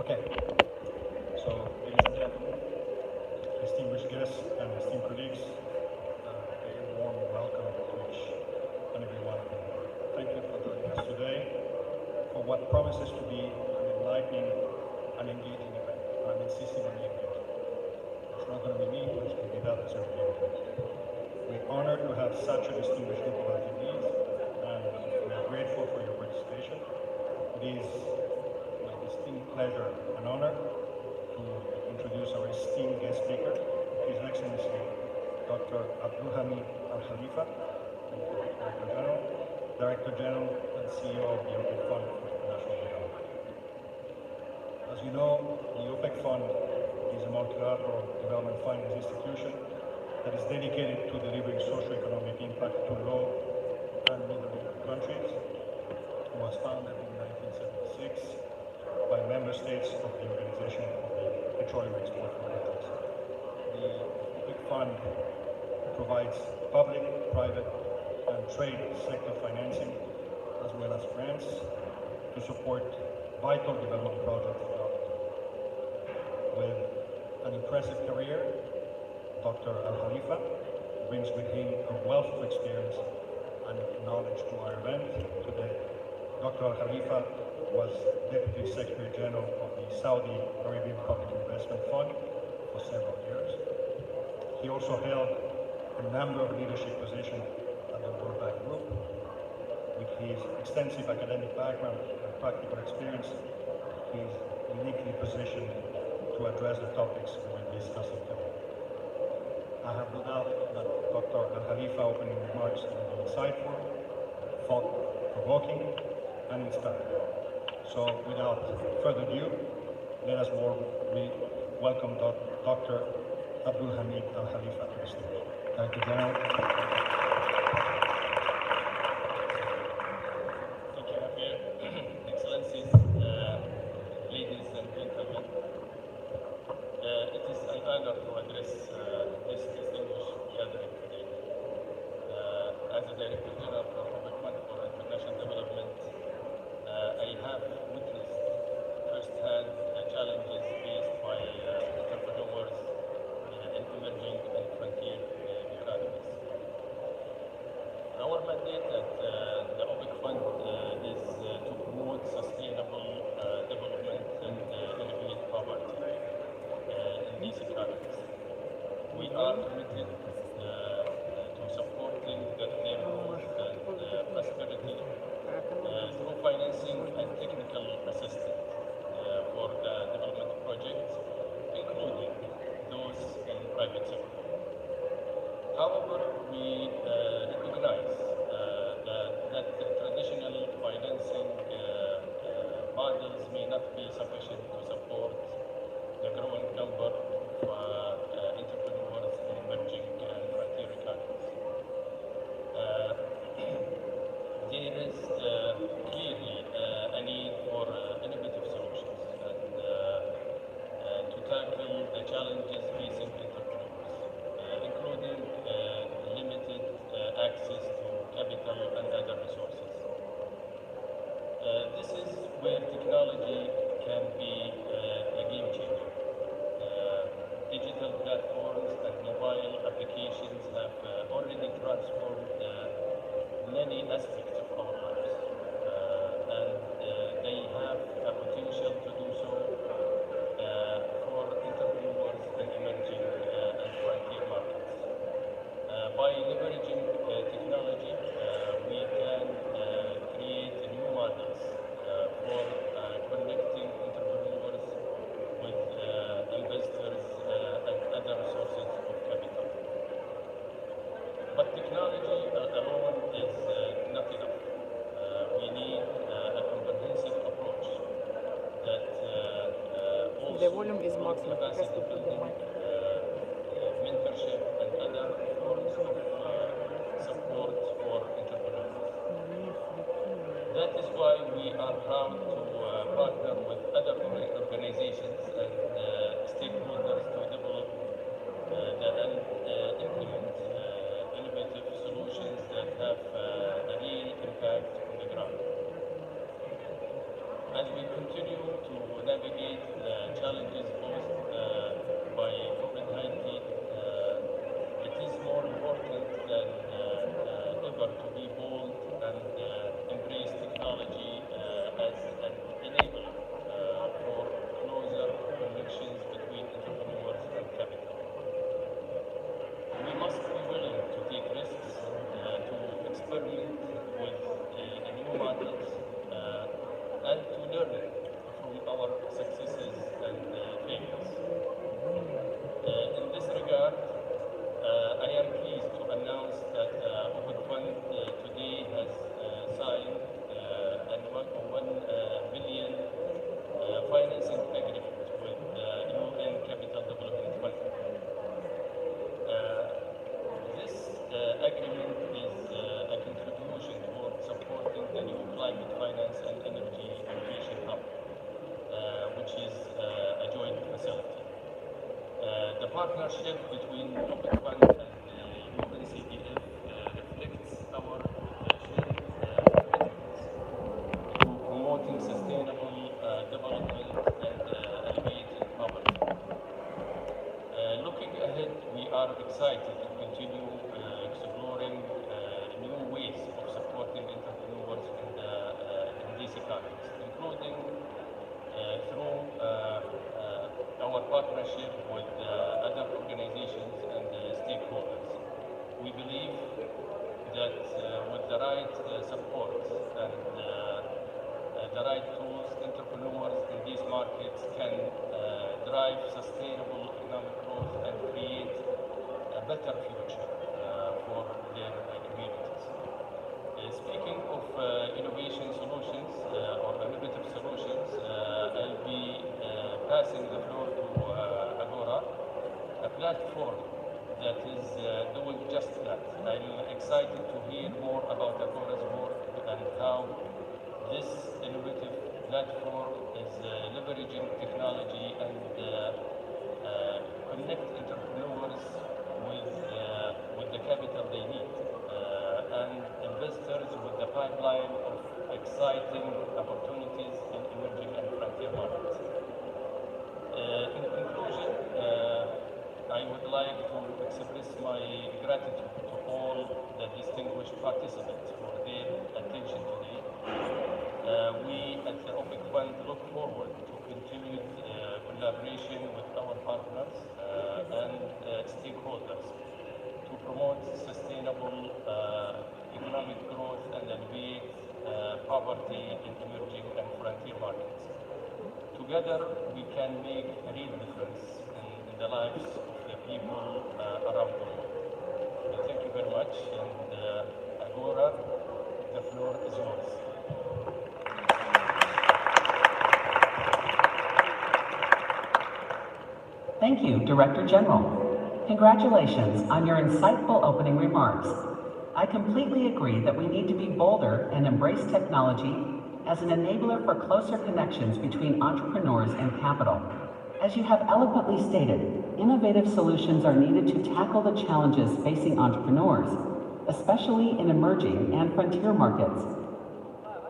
Okay, so ladies and gentlemen, distinguished guests and esteemed colleagues, a warm welcome to each and every one of you. Thank you for joining us today for what promises to be an enlightening and engaging event. I'm insisting on the engagement. It's not going to be me, but it's going to be that that's going to be engaged. We're honored to have such a distinguished group of attendees, and we are grateful for your participation. It is my distinct pleasure and honor to introduce our esteemed guest speaker, His Excellency Dr. Abdulhamid Al-Khalifa, Director General and CEO of the OPEC Fund for International Development. As you know, the OPEC Fund is a multilateral development finance institution that is dedicated to delivering socio-economic impact to low and middle-income countries. It was founded in 1976 by member states of the Organization of the Petroleum Exporting Countries. The OPEC Fund provides public, private, and trade sector financing, as well as grants to support vital development projects throughout the world. With an impressive career, Dr. Al-Khalifa brings with him a wealth of experience and knowledge to our event today. Dr. Al-Khalifa was Deputy Secretary General of the Saudi Arabian Public Investment Fund for several years. He also held a number of leadership positions at the World Bank Group. With his extensive academic background and practical experience, he is uniquely positioned to address the topics we will be discussing today. I have no doubt that Dr. Al-Khalifa opening remarks will be insightful, thought-provoking, and inspiring. So without further ado, let us warmly welcome Dr. Abdulhamid Al-Khalifa to the stage. Thank you, General. Thank you, Javier. Excellencies, ladies and gentlemen, it is an honor to address this distinguished gathering today. As the Director General of the OPEC Fund for International Development, I have witnessed firsthand the challenges faced by entrepreneurs in emerging and frontier economies. Our mandate at the OPEC Fund is to promote sustainable development and alleviate poverty in these economies. We are committed to supporting their growth and prosperity through financing and technical assistance for the development projects, including those in the private sector. However, we recognize that the traditional financing models may not be sufficient to support the growing number of entrepreneurs in emerging and frontier economies. There is clearly a need for innovative solutions and to tackle the challenges facing entrepreneurs, including limited access to capital and other resources. This is where technology can be a game changer. Digital platforms and mobile applications have already transformed many aspects of our lives, and they have a potential to do so for entrepreneurs in emerging and frontier markets. By leveraging technology, we can create new models for connecting entrepreneurs with investors and other sources of capital. But technology alone is not enough. We need a comprehensive approach that also includes capacity building, mentorship, and other forms of support for entrepreneurs. That is why we are proud to partner with other organizations and stakeholders to develop and implement innovative solutions that have a real impact on the ground. As we continue to navigate challenges posed by COVID-19, it is more important than ever to be bold and embrace technology as an enabler for closer connections between entrepreneurs and capital. We must be willing to take risks, to experiment with new models, and to learn from our successes and failures. In this regard, I am pleased to announce that Open Fund today has signed a $1 billion financing agreement with UN Capital Development Fund. This agreement is a contribution towards supporting the new climate finance and energy innovation hub, which is a joint facility. The partnership between Open Fund and UNCDF reflects our shared commitments to promoting sustainable development and alleviating poverty. Looking ahead, we are excited to continue exploring new ways of supporting entrepreneurs in these economies, including through our partnership with other organizations and stakeholders. We believe that with the right support and the right tools, entrepreneurs in these markets can drive sustainable economic growth and create a better future for their communities. Speaking of innovation solutions or innovative solutions, I'll be passing the floor to AGORA, a platform that is doing just that. I'm excited to hear more about AGORA's work and how this innovative platform is leveraging technology and connect entrepreneurs with the capital they need and investors with the pipeline of exciting opportunities in emerging and frontier markets. In conclusion, I would like to express my gratitude to all the distinguished participants for their attention today. We at the OPIC Fund look forward to continued collaboration with our partners and stakeholders to promote sustainable economic growth and alleviate poverty in emerging and frontier markets. Together, we can make a real difference in the lives of the people around the world. Thank you very much, and AGORA, the floor is yours. Thank you, Director General. Congratulations on your insightful opening remarks. I completely agree that we need to be bolder and embrace technology as an enabler for closer connections between entrepreneurs and capital. As you have eloquently stated, innovative solutions are needed to tackle the challenges facing entrepreneurs, especially in emerging and frontier markets.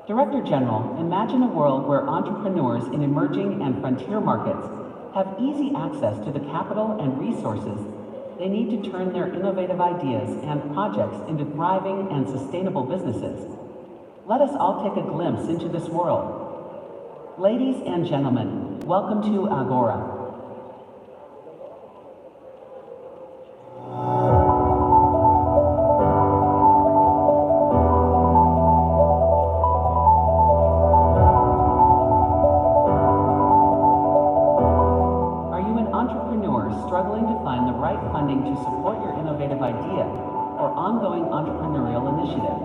Director General, imagine a world where entrepreneurs in emerging and frontier markets have easy access to the capital and resources they need to turn their innovative ideas and projects into thriving and sustainable businesses. Let us all take a glimpse into this world. Ladies and gentlemen, welcome to AGORA. Struggling to find the right funding to support your innovative idea or ongoing entrepreneurial initiative?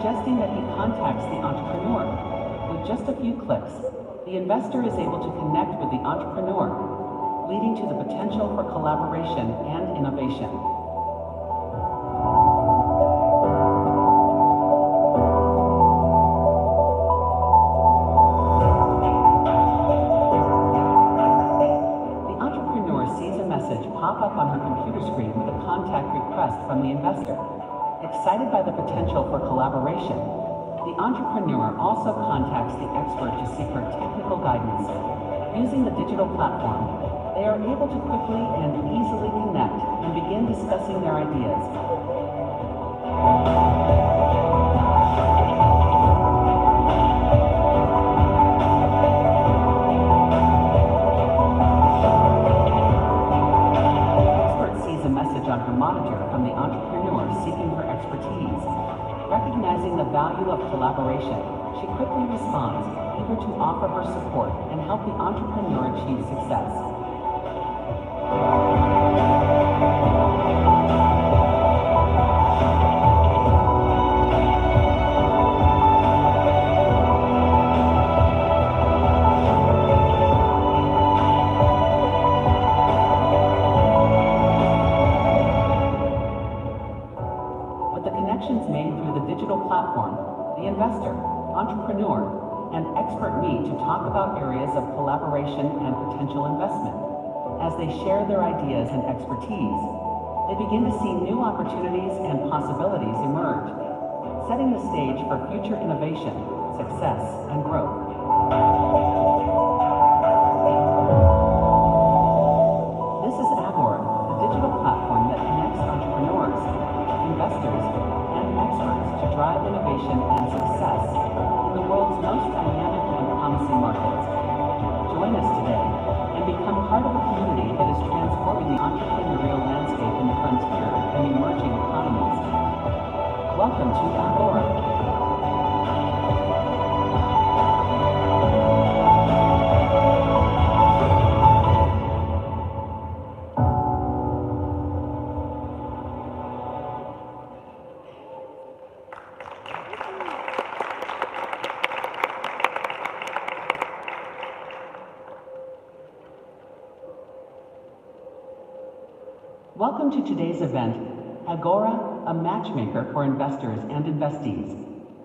suggesting that he contacts the entrepreneur. With just a few clicks, the investor is able to connect with the entrepreneur, leading to the potential for collaboration and innovation. The entrepreneur sees a message pop up on her computer screen with a contact request from the investor. Excited by the potential for collaboration, the entrepreneur also contacts the expert to seek her technical guidance. Using the digital platform, they are able to quickly and easily connect and begin discussing their ideas. On her monitor from the entrepreneur seeking her expertise. Recognizing the value of collaboration, she quickly responds, eager to offer her support and help the entrepreneur achieve success. Made through the digital platform, the investor, entrepreneur, and expert meet to talk about areas of collaboration and potential investment. As they share their ideas and expertise, they begin to see new opportunities and possibilities emerge, setting the stage for future innovation, success, and growth. This is AGORA, the digital platform that connects entrepreneurs, investors, experts to drive innovation and success in the world's most dynamic and promising markets. Join us today and become part of a community that is transforming the entrepreneurial landscape in the frontier and emerging economies. Welcome to AGORA. Welcome to today's event, AGORA, a matchmaker for investors and investees.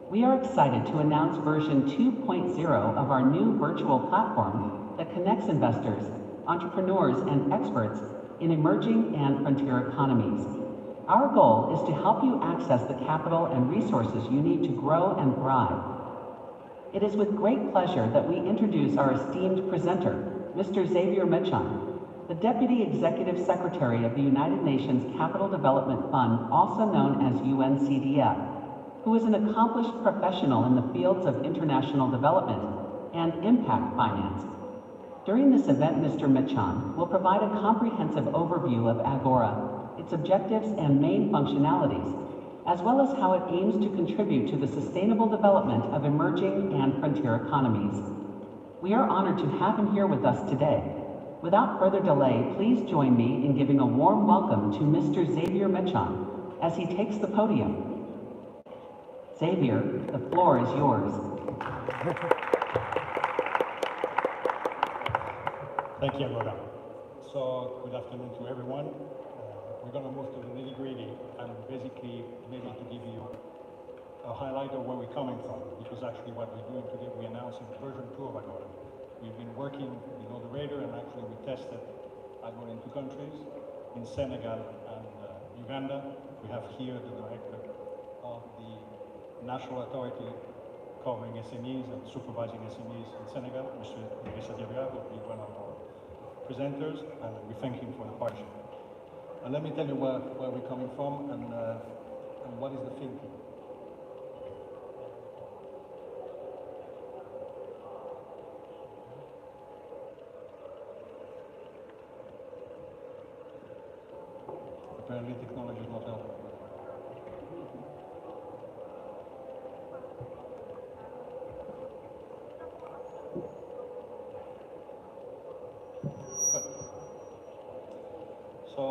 We are excited to announce version 2.0 of our new virtual platform that connects investors, entrepreneurs, and experts in emerging and frontier economies. Our goal is to help you access the capital and resources you need to grow and thrive. It is with great pleasure that we introduce our esteemed presenter, Mr. Xavier Mechon, the Deputy Executive Secretary of the United Nations Capital Development Fund, also known as UNCDF, who is an accomplished professional in the fields of international development and impact finance. During this event, Mr. Mechon will provide a comprehensive overview of AGORA, its objectives and main functionalities, as well as how it aims to contribute to the sustainable development of emerging and frontier economies. We are honored to have him here with us today. Without further delay, please join me in giving a warm welcome to Mr. Xavier Mechon as he takes the podium. Xavier, the floor is yours. Thank you, AGORA. So, good afternoon to everyone. We're going to move to the nitty-gritty and basically maybe to give you a highlight of where we're coming from, because actually what we're doing today, we're announcing version 2 of AGORA. We've been working below the radar, and actually we tested AGORA in 2 countries, in Senegal and Uganda. We have here the director of the National Authority covering SMEs and supervising SMEs in Senegal, Mr. Idrissa Diabia, will be one of our presenters, and we thank him for the partnership. And let me tell you where we're coming from and what is the thinking. Apparently technology is not helping. Good. So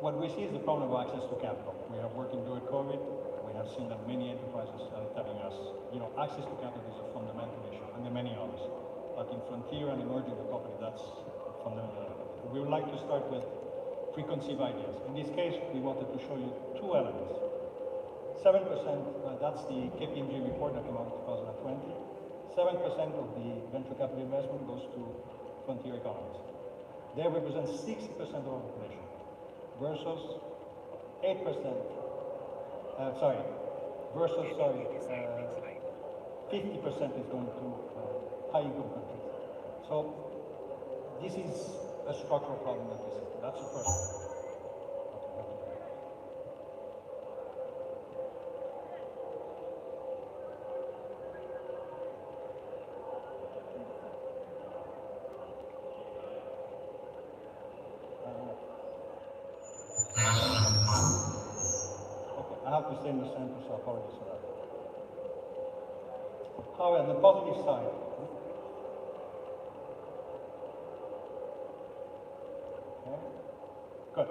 what we see is the problem of access to capital. We are working during COVID. We have seen that many enterprises are telling us, access to capital is a fundamental issue, and there are many others. But in frontier and emerging economy, that's fundamental. We would like to start with preconceived ideas. In this case, we wanted to show you two elements. 7%, that's the KPMG report that came out in 2020. 7% of the venture capital investment goes to frontier economies. They represent 60% of our population versus 8%, versus 50% is going to high-income countries. So this is a structural problem that we see. That's the first one. I have to stay in the center, so apologies for that. However, the positive side, okay, good.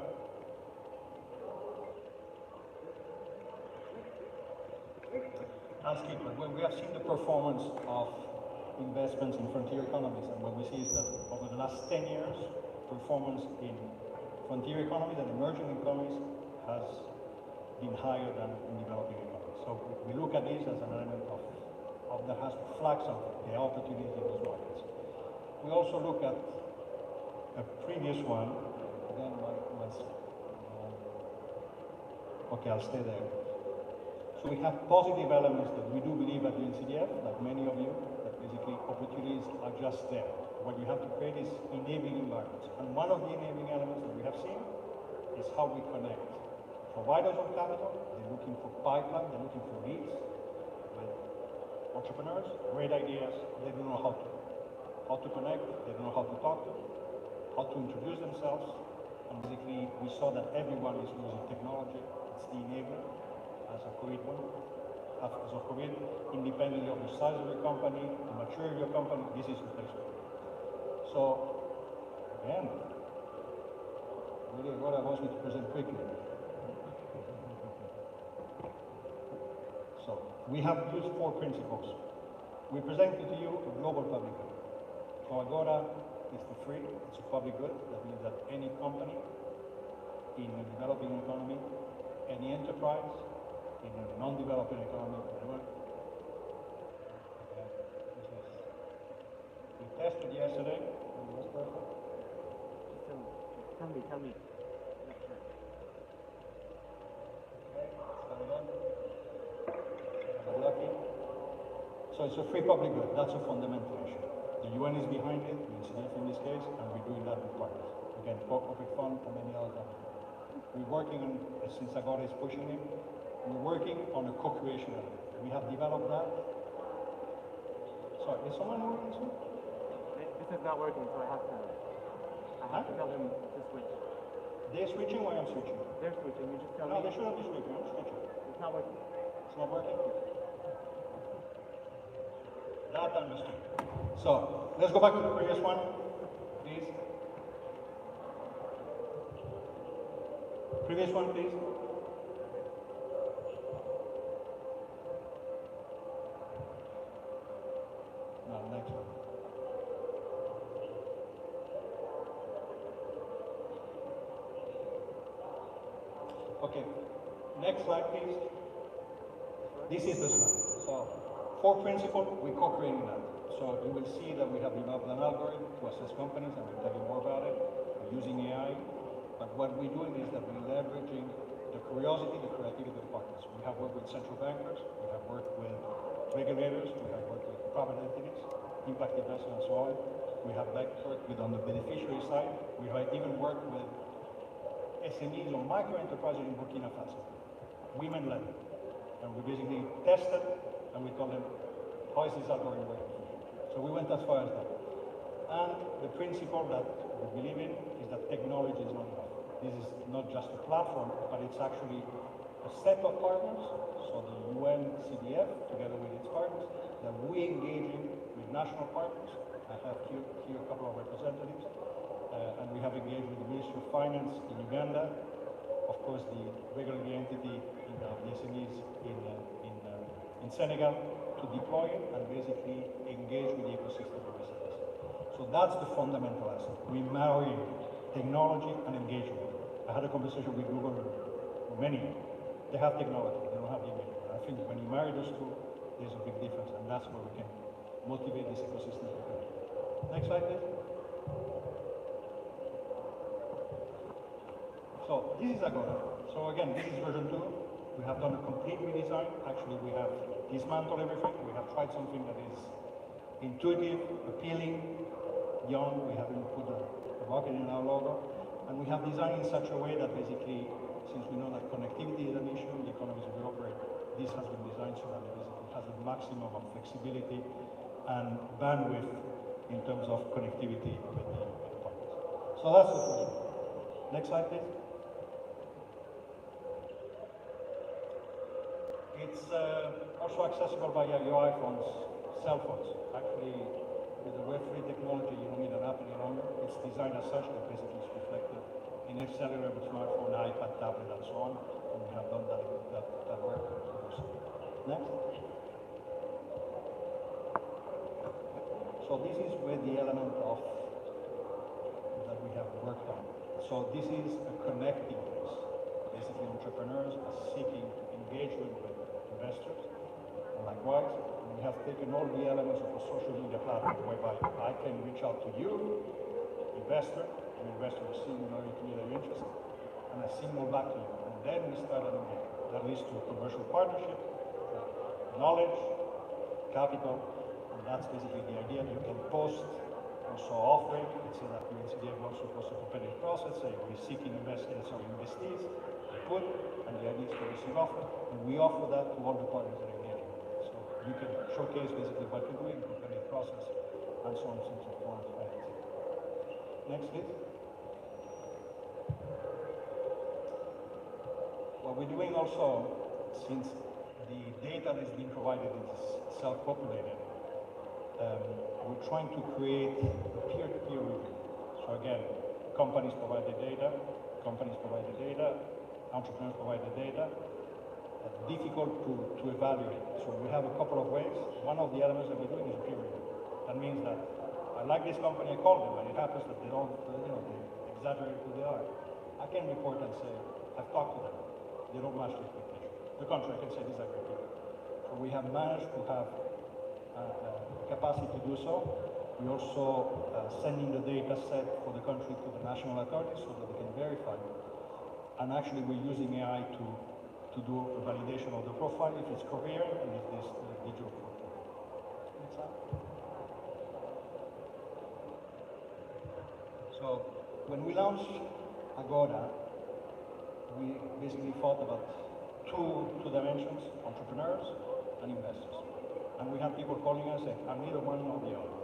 That's key, but when we have seen the performance of investments in frontier economies, and what we see is that over the last 10 years, performance in frontier economies and emerging economies has been higher than in developing economies. So we look at this as an element of that has flagged something, the opportunities in those markets. We also look at a previous one, again, okay, I'll stay there. So we have positive elements that we do believe at UNCDF, like many of you, that basically opportunities are just there. What you have to create is enabling environments. And one of the enabling elements that we have seen is how we connect providers of capital. They're looking for pipeline, they're looking for leads with entrepreneurs, great ideas. They don't know how to connect, they don't know how to talk to, how to introduce themselves. And basically, we saw that everyone is using technology. It's the enabler as a COVID one. As of COVID, independently of the size of your company, the maturity of your company, this is the place. So, again, really what I want me to present quickly. So, we have used 4 principles. We presented to you a global public good. So AGORA is the free, it's a public good. That means that any company in a developing economy, any enterprise in a non-developing economy, whatever. We tested yesterday, and it was perfect. Tell me. Okay, lucky. So it's a free public good. That's a fundamental issue. The UN is behind it, the UNCDF in this case, and we're doing that with partners. Again, Corporate Fund and many others. We're working on, since AGORA is pushing it, we're working on a co-creation element. We have developed that. Sorry, is someone moving this one? This is not working, so I have to tell them to switch. They're switching or I'm switching? They're switching, you just tell No, me. they shouldn't be switching, I'm switching. It's not working. It's not working? That understood. So, let's go back to the previous one, please. Previous one, please. No, next one. Okay, next slide, please. This is the slide. So, 4 principles, we're co-creating that. So you will see that we have developed an algorithm to assess companies, and we'll tell you more about it. We're using AI, but what we're doing is that we're leveraging the curiosity, the creativity of the partners. We have worked with central bankers, we have worked with regulators, we have worked with private entities, impact investment and so on. We have worked with on the beneficiary side. We have even worked with SMEs or micro enterprises in Burkina Faso, women-led. And we basically tested and we told them, how is this algorithm working? So we went as far as that. And the principle that we believe in is that technology is not enough. This is not just a platform, but it's actually a set of partners. So the UNCDF, together with its partners, that we engage in with national partners. I have here a couple of representatives. And we have engaged with the Ministry of Finance in Uganda, of course the regulatory entity in the SMEs in Senegal to deploy it and basically engage with the ecosystem of SMEs. So that's the fundamental asset. We marry technology and engagement. I had a conversation with Google many. They have technology, they don't have the engagement. I think when you marry those two, there's a big difference, and that's where we can motivate this ecosystem to connect. Next slide, please. So this is AGORA. So again, this is version 2. We have done a complete redesign. Actually, we have dismantled everything. We have tried something that is intuitive, appealing, young. We haven't put a rocket in our logo. And we have designed in such a way that basically, since we know that connectivity is an issue in the economies we operate, this has been designed so that it basically has a maximum of flexibility and bandwidth in terms of connectivity with the partners. So that's the first one. Next slide, please. It's also accessible via your iPhones, cell phones. Actually, with the Web3 technology, you don't need an app any longer. It's designed as such that basically it's reflected in a cellular smartphone, iPad, tablet, and so on. And we have done that work. Next. So this is where the element of that we have worked on. So this is a connecting place. Basically, entrepreneurs are seeking engagement with investors. And likewise, we have taken all the elements of a social media platform whereby I can reach out to you, investor, and investor will signal to me that you're interested, and I signal back to you. And then we start an engagement. That leads to a commercial partnership, knowledge, capital, and that's basically the idea. You can post also offering, let's say that UNCDF wants to post a competitive process, say we're seeking investees, put, and the idea is to receive offer, and we offer that to all the partners that are engaging. So you can showcase basically what you're doing, competitive process, and so on and so forth. Next, please. What we're doing also, since the data that is being provided is self-populated, we're trying to create a peer-to-peer review. So again, companies provide the data, entrepreneurs provide the data. Difficult to evaluate. So we have a couple of ways. One of the elements that we're doing is peer review. That means that I like this company, I call them, and it happens that they don't, they exaggerate who they are. I can report and say, I've talked to them. They don't match the expectation. The contrary, I can say these are great people. So we have managed to have capacity to do so. We also sending the data set for the country to the national authorities so that they can verify. And actually, we're using AI to do a validation of the profile, if it's coherent, and if this digital footprint. Next slide. So, when we launched AGORA, we basically thought about two dimensions, entrepreneurs and investors. And we had people calling us saying, I'm neither one nor the other.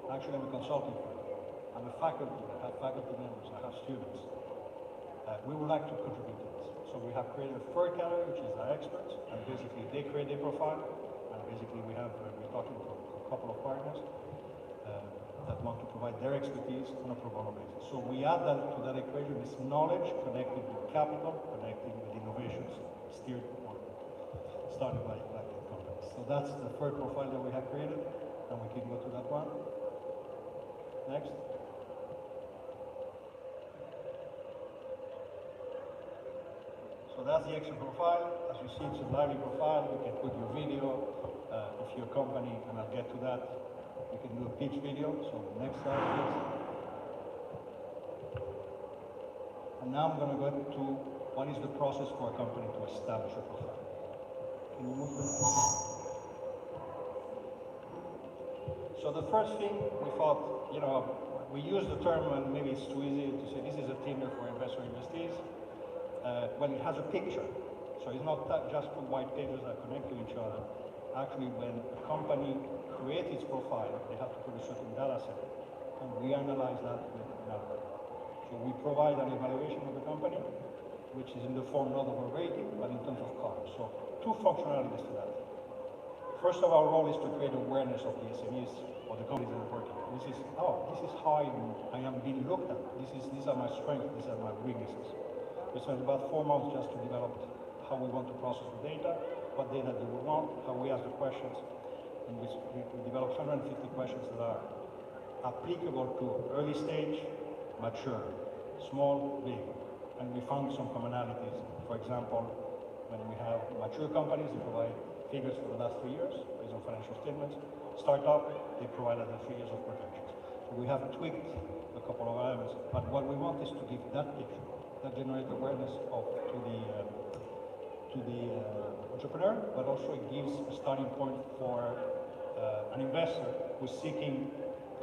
Actually, I'm a consulting firm. I'm a faculty, I have faculty members, I have students. We would like to contribute to this. So we have created a third category, which is our experts, and basically they create their profile, and basically we're talking to a couple of partners that want to provide their expertise on a pro bono basis. So we add that to that equation, this knowledge connected with capital, connected with innovations, steered or started by companies. So that's the third profile that we have created, and we can go to that one. Next. So that's the expert profile. As you see, it's a lively profile. You can put your video, if you're a company, and I'll get to that. You can do a pitch video. So next slide, please. And now I'm going to go to what is the process for a company to establish a profile. Can you move this? So the first thing we thought, we use the term, and maybe it's too easy to say this is a Tinder for investor investees. When it has a picture. So it's not just two white pages that connect to each other. Actually, when a company creates its profile, they have to put a certain data set, and we analyze that with an algorithm. So we provide an evaluation of the company, which is in the form not of a rating, but in terms of columns. So two functionalities to that. First of our role is to create awareness of the SMEs or the companies that are working. This is how I am being looked at. These are my strengths, these are my weaknesses. We spent about 4 months just to develop how we want to process the data, what data do we want, how we ask the questions. And we developed 150 questions that are applicable to early stage, mature, small, big. And we found some commonalities. For example, when we have mature companies, they provide figures for the last 3 years based on financial statements. Startup, they provided the 3 years of projections. So we have tweaked a couple of elements, but what we want is to give that picture, that generate awareness to the entrepreneur, but also it gives a starting point for an investor who's seeking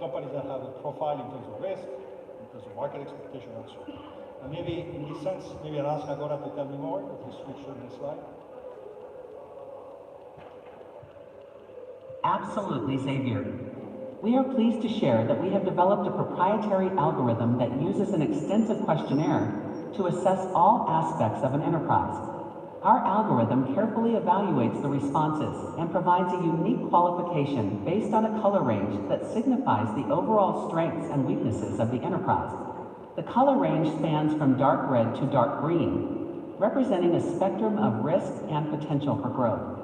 companies that have a profile in terms of risk, in terms of market expectation, and so on. And maybe in this sense, maybe I'll ask Agora to tell me more, if we switch to the next slide. Absolutely, Xavier. We are pleased to share that we have developed a proprietary algorithm that uses an extensive questionnaire to assess all aspects of an enterprise. Our algorithm carefully evaluates the responses and provides a unique qualification based on a color range that signifies the overall strengths and weaknesses of the enterprise. The color range spans from dark red to dark green, representing a spectrum of risk and potential for growth.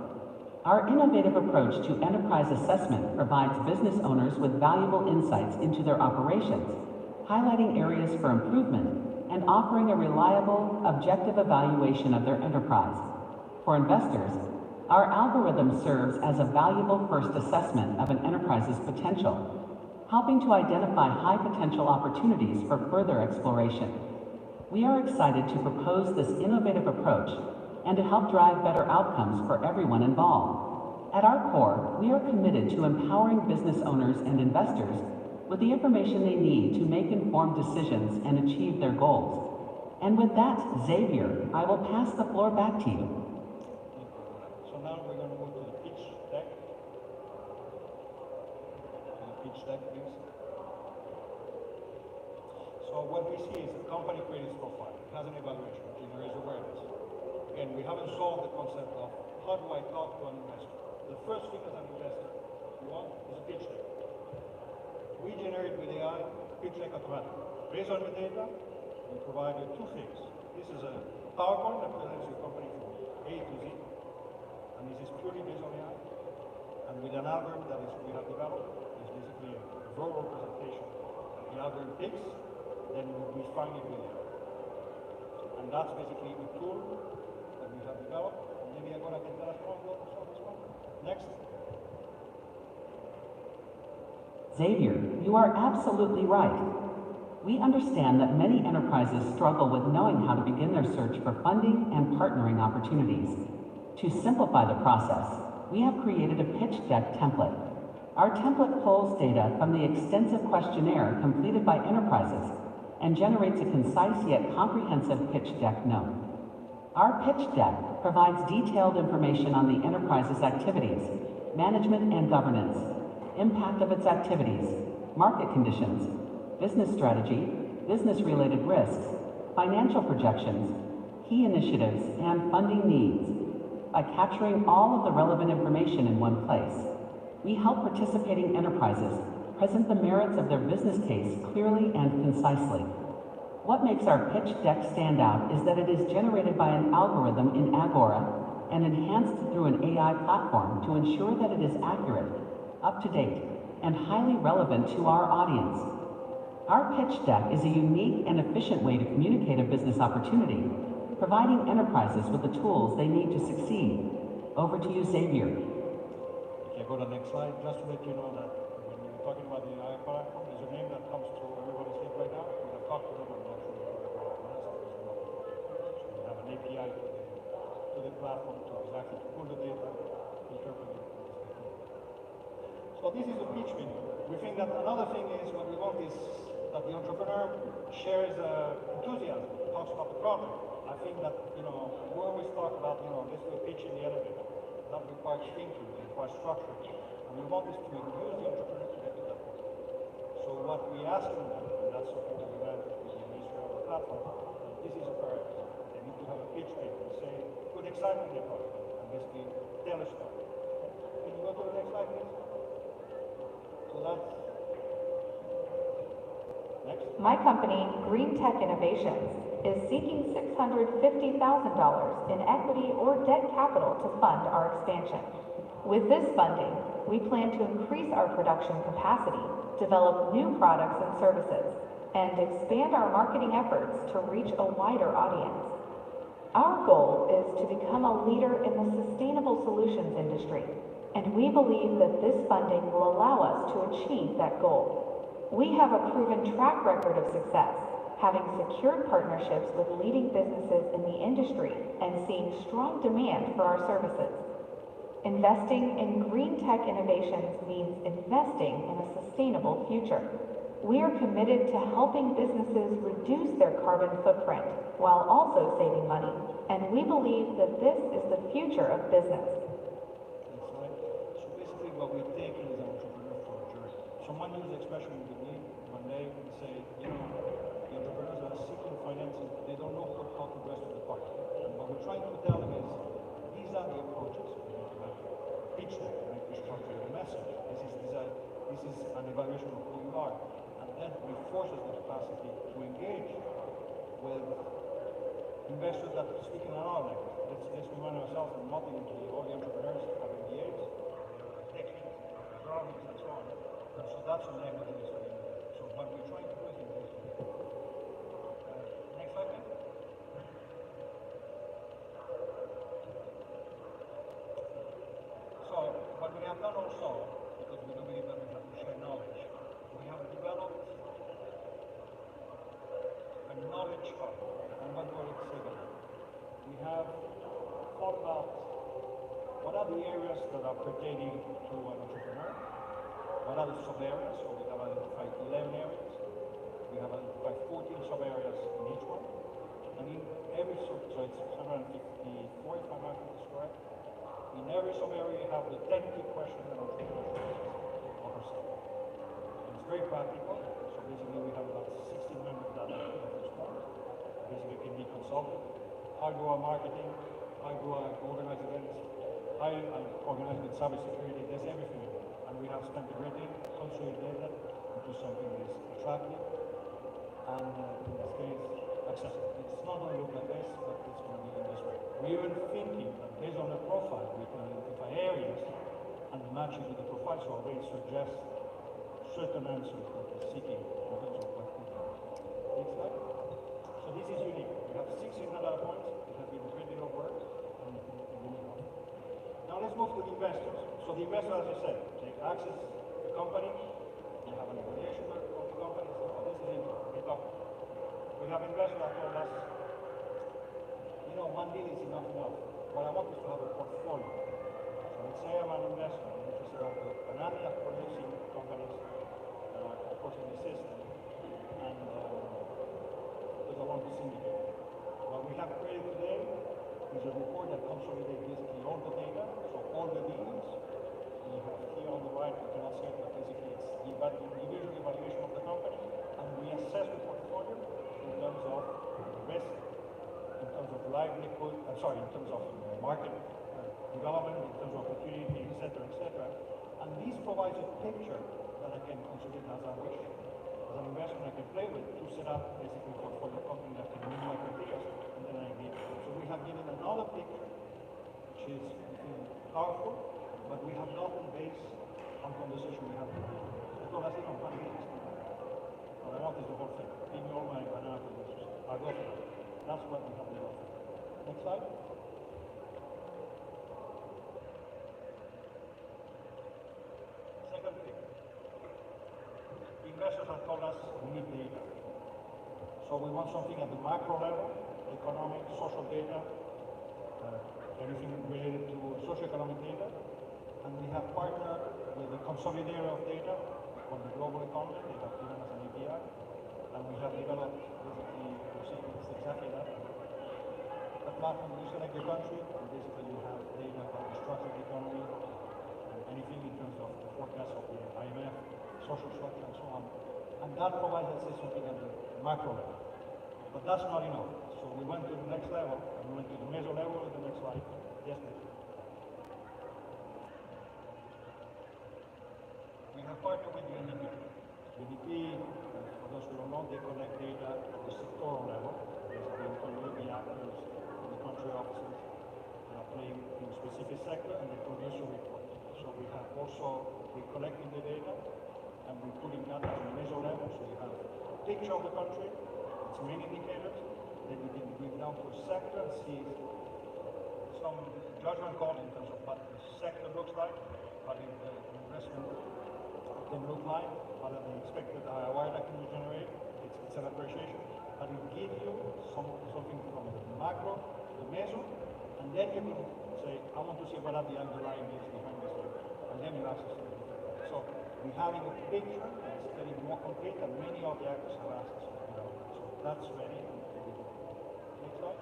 Our innovative approach to enterprise assessment provides business owners with valuable insights into their operations, highlighting areas for improvement and offering a reliable, objective evaluation of their enterprise. For investors, our algorithm serves as a valuable first assessment of an enterprise's potential, helping to identify high potential opportunities for further exploration. We are excited to propose this innovative approach and to help drive better outcomes for everyone involved. At our core, we are committed to empowering business owners and investors with the information they need to make informed decisions and achieve their goals. And with that, Xavier, I will pass the floor back to you. So now we're going to move to the pitch deck. The pitch deck, please. So what we see is the company creates profile. It has an evaluation, it generates awareness. Again, we haven't solved the concept of how do I talk to an investor. The first thing as an investor you want is a pitch deck. We generate with AI pitch deck automatically. Based on the data, we provide you two things. This is a PowerPoint that presents your company from A to Z, and this is purely based on AI. And with an algorithm that we have developed, it's basically a verbal presentation that the algorithm picks, then we find it with AI. And that's basically a tool that we have developed. And maybe I'm going to get that one. Next. Xavier, you are absolutely right. We understand that many enterprises struggle with knowing how to begin their search for funding and partnering opportunities. To simplify the process, we have created a pitch deck template. Our template pulls data from the extensive questionnaire completed by enterprises and generates a concise yet comprehensive pitch deck note. Our pitch deck provides detailed information on the enterprise's activities, management and governance, impact of its activities, market conditions, business strategy, business-related risks, financial projections, key initiatives, and funding needs. By capturing all of the relevant information in one place, we help participating enterprises present the merits of their business case clearly and concisely. What makes our pitch deck stand out is that it is generated by an algorithm in AGORA and enhanced through an AI platform to ensure that it is accurate, up-to-date, and highly relevant to our audience. Our pitch deck is a unique and efficient way to communicate a business opportunity, providing enterprises with the tools they need to succeed. Over to you, Xavier. Okay, go to the next slide. Just to let you know that when we're talking about the AI platform, there's a name that comes to everybody's head right now. We have talked to them and actually so we have an API to the platform to exactly pull the data, interpret it. So this is a pitch window. We think that another thing is what we want is that the entrepreneur shares enthusiasm, talks about the problem. I think that, we always talk about, let's do a pitch in the elevator. That requires thinking, it requires structure. And we want this to induce the entrepreneur to get to that point. So what we ask them, and that's something that we learned with the history of the platform, this is a priority. They need to have a pitch deck and say, put excitement in their product, and basically tell a story. Can you go to the next slide, please? So that's next. My company, Green Tech Innovations, is seeking $650,000 in equity or debt capital to fund our expansion. With this funding, we plan to increase our production capacity, develop new products and services, and expand our marketing efforts to reach a wider audience. Our goal is to become a leader in the sustainable solutions industry, and we believe that this funding will allow us to achieve that goal. We have a proven track record of success, having secured partnerships with leading businesses in the industry and seeing strong demand for our services. Investing in green tech innovations means investing in a sustainable future. We are committed to helping businesses reduce their carbon footprint while also saving money, and we believe that this is the future of business. Next slide. So basically what we're taking is an entrepreneur for a journey. Someone uses the expression with me one day and say, you know, the entrepreneurs are seeking financing, they don't know how to dress to the party. And what we're trying to tell them is, these are the approaches. Pitch them, make the structure your message. This is an evaluation of who you are. And then reinforces the capacity to engage with investors that speak in our language. Let's remind ourselves that not all the entrepreneurs have MBAs, techniques, economics, and so on. And so that's a language we're studying. So what we're trying to do is engage them. Next slide, please. So what we have done also, because we do believe that we have to share knowledge, we have developed a knowledge hub, and what will it say that? We have thought about what are the areas that are pertaining to an entrepreneur, what are the sub-areas, so we have identified 11 areas, we have identified 14 sub-areas in each one, and in every so it's 154 if my math is correct. In every sub-area you have the 10 key questions that entrepreneurs should ask or herself. It's very practical, so basically we have about 1,600 that respond. Basically it can be consulted. How do I marketing? How do I organize events? How I organize with cybersecurity? There's everything in it. And we have spent a great deal consolidated it into something that is attractive and in this case accessible. It's not going to look like this, but it's going to be in this way. We're even thinking that based on the profile, we can identify areas and match it with the profile, so already suggest certain answers that we're seeking in terms of what we do. Next slide. So this is unique. We have 16 data points. It has been a great deal of work and unique. Now let's move to the investors. So the investor, as I said, they access the company, they have an evaluation of the company, so this is it. We have investors that told us, you know, one deal is enough. What I want is to have a portfolio. So let's say I'm an investor, I'm interested in the banana producing companies that are, of course, in the system, and because I want to syndicate. What we have created today is a report that consolidates basically all the data, so all the deals. We have here on the right, you cannot see it, but basically it's the individual evaluation of the company, and we assess the portfolio in terms of risk, in terms of livelihood, in terms of market development, in terms of opportunity, etc., etc. And this provides a picture that I can consider as I wish. As an investment I can play with to set up basically a portfolio company that can meet my criteria, and then I give it. So we have given another picture, which is powerful, but we have not been based on conversation we have today. I told us, I'm not doing this. What I want is the whole thing. Give me all my banana producers. I'll go for it. That's what we have developed. Next slide. Second thing. The investors have told us we need data. So we want something at the macro level, economic, social data, everything related to socioeconomic data. And we have partnered with the consolidator of data for the global economy. They have given us an API. And we have developed basically, it's exactly that. A platform, you select your country, and basically you have data about the structure of the economy, and anything in terms of the forecast of the IMF, social structure, and so on. And that provides, let's say, something at the macro level. But that's not enough. So we went to the next level, and we went to the meso level in the next slide. Yes, please. We have partnered with UNCDF. UNCDF, for those who don't know, they collect data at the sectoral level. industry officers that are playing in a specific sector, and they produce a report. So we have also, we're collecting the data and we're putting that at a measure level. So you have a picture of the country, its main indicators, then you can bring down to a sector and see some judgment call in terms of what the sector looks like, what the investment can look like, what are the expected ROI that can be generated. It's an appreciation, but it gives you something from the macro, the meso, and then you can say, I want to see what are the underlying needs behind this thing, and then you access it. So we're having a picture that's getting more complete, and many of the actors have asked us to do that. So that's ready. Next slide.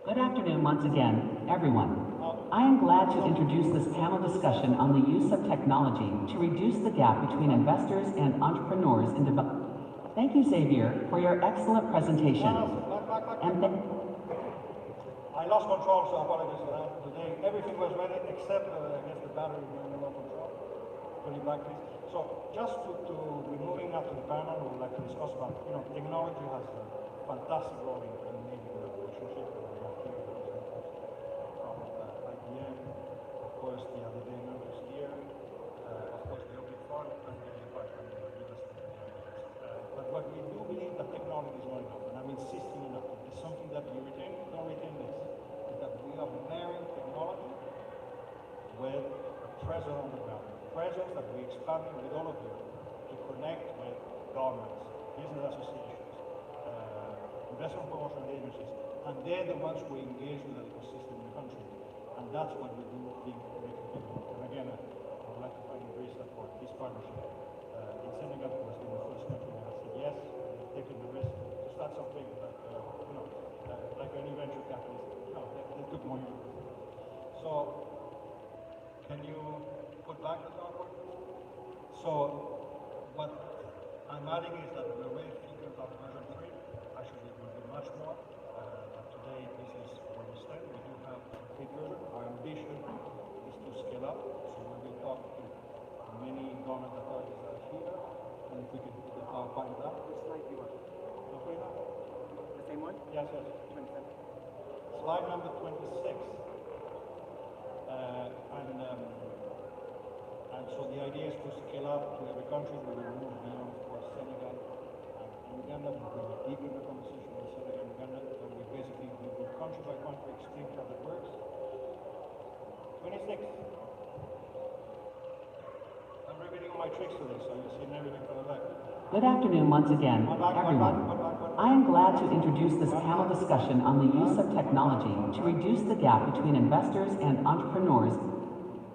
Good afternoon once again, everyone. I am glad to introduce this panel discussion on the use of technology to reduce the gap between investors and entrepreneurs in development. Thank you, Xavier, for your excellent presentation. I lost control, so I apologize for that. Today, everything was ready except, I guess, the battery was under control. Put it back, please. So, just to we're moving now to the panel, we would like to discuss about, technology has a fantastic role in enabling the relationship that we have here with representatives from IBM, of course, the other day members here, of course, the Open Forum, and the Department of University. But what we do believe that technology is not enough, and I'm insisting enough. It's something that we retain, don't retain this, is that we are marrying technology with a presence on the ground. Presence that we're expanding with all of you to connect with governments, business associations, investment promotion agencies, and they're the ones who engage with the ecosystem in the country. And that's what we do think makes a difference. And again, I would like to thank Idrissa for this partnership. In Senegal, was in the first country that said yes, taking the risk to start something that, like any venture capitalist, they took more years. So, can you put back the PowerPoint? So, what I'm adding is that we're really thinking about version 3. Actually, it will be much more. But today, this is where we stand. We do have a big version. Our ambition is to scale up. So, we will talk to many government authorities that are here. And if we can put the PowerPoint up. Which slide do you want? Okay. The same one? Yes, yes. 27. Slide number 26. And so the idea is to scale up to every country. We will move beyond, of course, Senegal and Uganda. We will go deep in the conversation with Senegal and Uganda. And we basically will go country by country, explain how that works. 26. I'm repeating all my tricks today, so you're seeing everything from the back. Good afternoon once again, everyone. I am glad to introduce this panel discussion on the use of technology to reduce the gap between investors and entrepreneurs.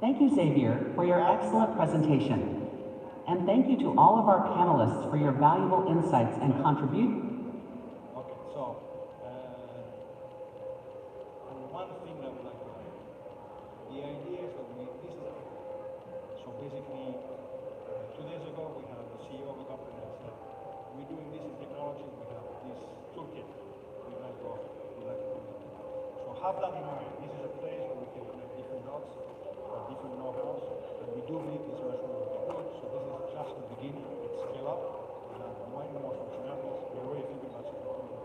Thank you, Xavier, for your excellent presentation. And thank you to all of our panelists for your valuable insights and contributions. Okay, so, and one thing I would like to add, the idea is that so basically, 2 days ago, we had the CEO of a company that said, we're doing this in technology, we have this toolkit we'd like to offer, we'd like to connect. So have that in mind. This is a place where we can connect different dots, different know-hows, and we do believe this is much more we can do. So this is just the beginning. Let's scale up. We have more and more functionalities. We're already thinking about security.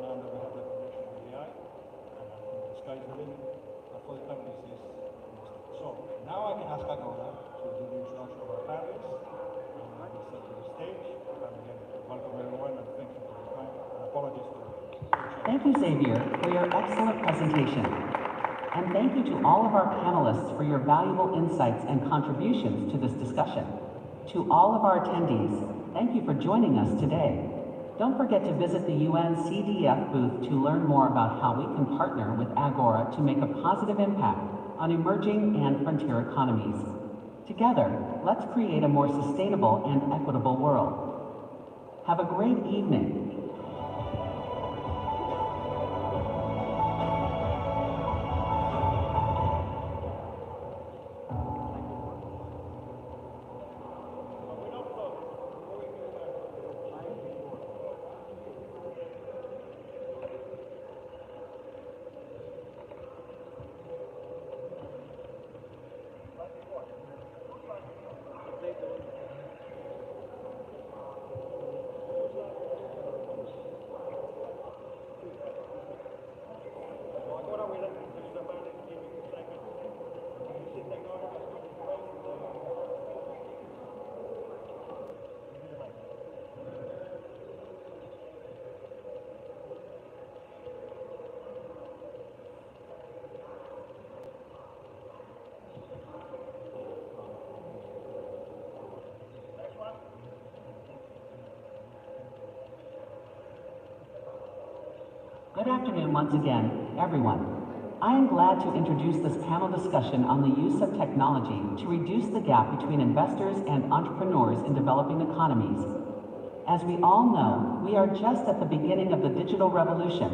Now that we have that connection with AI, and I think the sky's the limit. But for the companies, this is so now I can ask Agora to do the introduction of our panelists. And I will set to the stage. And again, welcome everyone, and thank you for your time. And apologies for the Thank you, Xavier, for your excellent presentation. And thank you to all of our panelists for your valuable insights and contributions to this discussion. To all of our attendees, thank you for joining us today. Don't forget to visit the UNCDF booth to learn more about how we can partner with AGORA to make a positive impact on emerging and frontier economies. Together, let's create a more sustainable and equitable world. Have a great evening. Good afternoon once again, everyone. I am glad to introduce this panel discussion on the use of technology to reduce the gap between investors and entrepreneurs in developing economies. As we all know, we are just at the beginning of the digital revolution,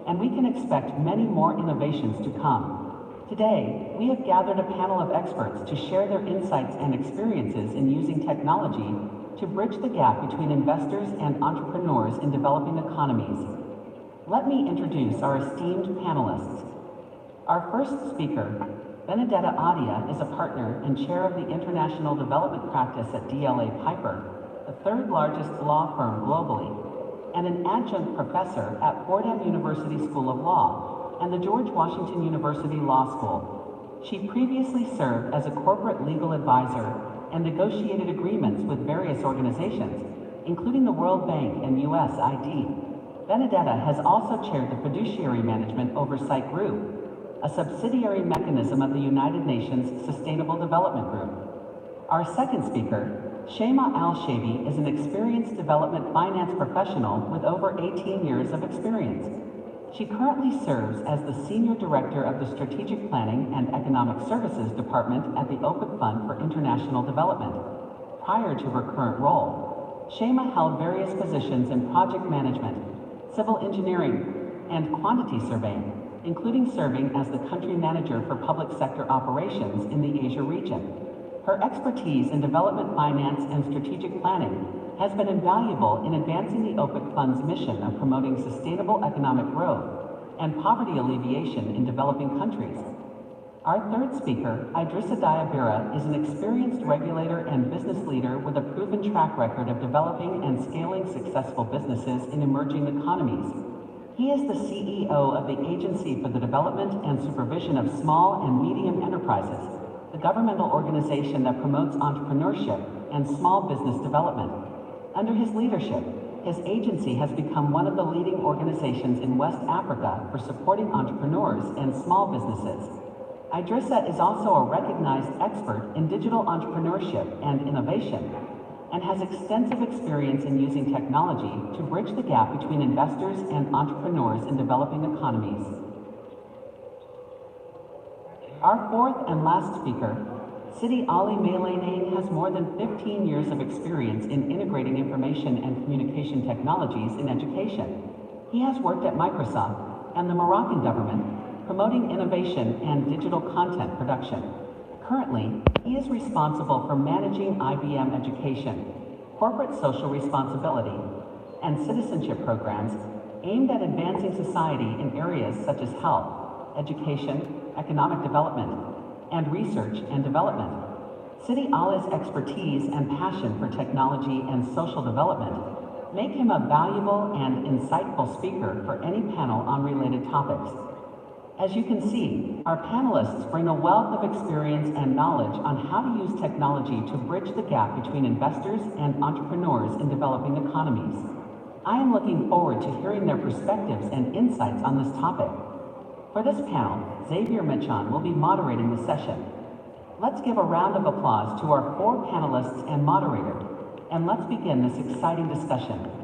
and we can expect many more innovations to come. Today, we have gathered a panel of experts to share their insights and experiences in using technology to bridge the gap between investors and entrepreneurs in developing economies. Let me introduce our esteemed panelists. Our first speaker, Benedetta Adia, is a partner and chair of the International Development Practice at DLA Piper, the third largest law firm globally, and an adjunct professor at Fordham University School of Law and the George Washington University Law School. She previously served as a corporate legal advisor and negotiated agreements with various organizations, including the World Bank and USAID. Benedetta has also chaired the Fiduciary Management Oversight Group, a subsidiary mechanism of the United Nations Sustainable Development Group. Our second speaker, Shema Al-Shabi, is an experienced development finance professional with over 18 years of experience. She currently serves as the Senior Director of the Strategic Planning and Economic Services Department at the OPIC Fund for International Development. Prior to her current role, Shema held various positions in project management, civil engineering, and quantity surveying, including serving as the country manager for public sector operations in the Asia region. Her expertise in development finance and strategic planning has been invaluable in advancing the OPIC Fund's mission of promoting sustainable economic growth and poverty alleviation in developing countries. Our third speaker, Idrissa Diabira, is an experienced regulator and business leader with a proven track record of developing and scaling successful businesses in emerging economies. He is the CEO of the Agency for the Development and Supervision of Small and Medium Enterprises, the governmental organization that promotes entrepreneurship and small business development. Under his leadership, his agency has become one of the leading organizations in West Africa for supporting entrepreneurs and small businesses. Idrissa is also a recognized expert in digital entrepreneurship and innovation, and has extensive experience in using technology to bridge the gap between investors and entrepreneurs in developing economies. Our fourth and last speaker, Sidi Ali Melaine, has more than 15 years of experience in integrating information and communication technologies in education. He has worked at Microsoft and the Moroccan government, promoting innovation and digital content production. Currently, he is responsible for managing IBM education, corporate social responsibility, and citizenship programs aimed at advancing society in areas such as health, education, economic development, and research and development. Sidi Ali's expertise and passion for technology and social development make him a valuable and insightful speaker for any panel on related topics. As you can see, our panelists bring a wealth of experience and knowledge on how to use technology to bridge the gap between investors and entrepreneurs in developing economies. I am looking forward to hearing their perspectives and insights on this topic. For this panel, Xavier Michon will be moderating the session. Let's give a round of applause to our four panelists and moderator, and let's begin this exciting discussion.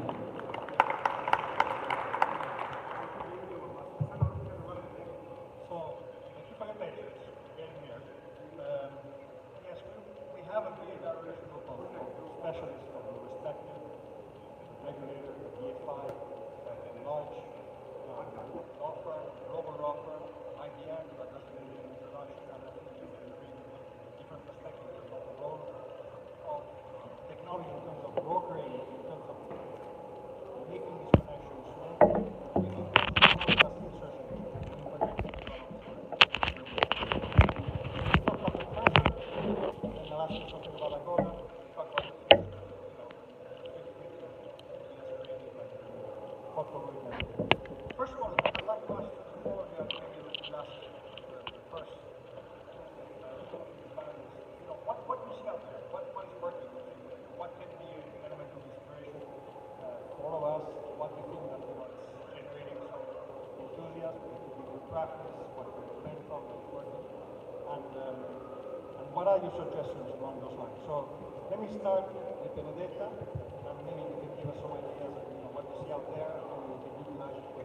What are your suggestions along those lines? So let me start with Benedetta, and maybe you can give us some ideas of what you see out there, and maybe we can utilize it for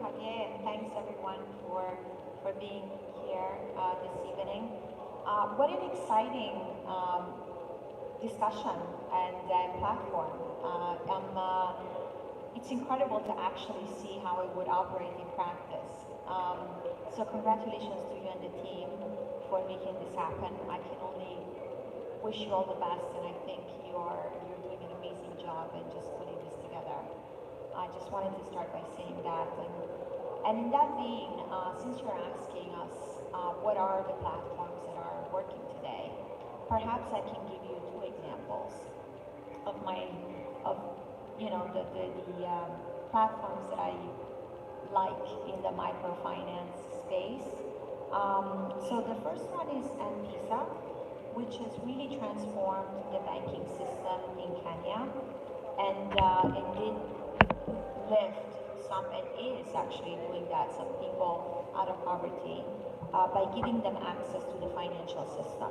Javier, and thanks everyone for being here this evening. What an exciting discussion and platform. It's incredible to actually see how it would operate in practice. So congratulations to you and the team for making this happen. I can only wish you all the best, and I think you're doing an amazing job in just putting this together. I just wanted to start by saying that. And in that vein, since you're asking us what are the platforms that are working today, perhaps I can give you two examples of the platforms that I like in the microfinance space. So the first one is M-Pesa, which has really transformed the banking system in Kenya, and it did lift some, and is actually doing that, some people out of poverty by giving them access to the financial system.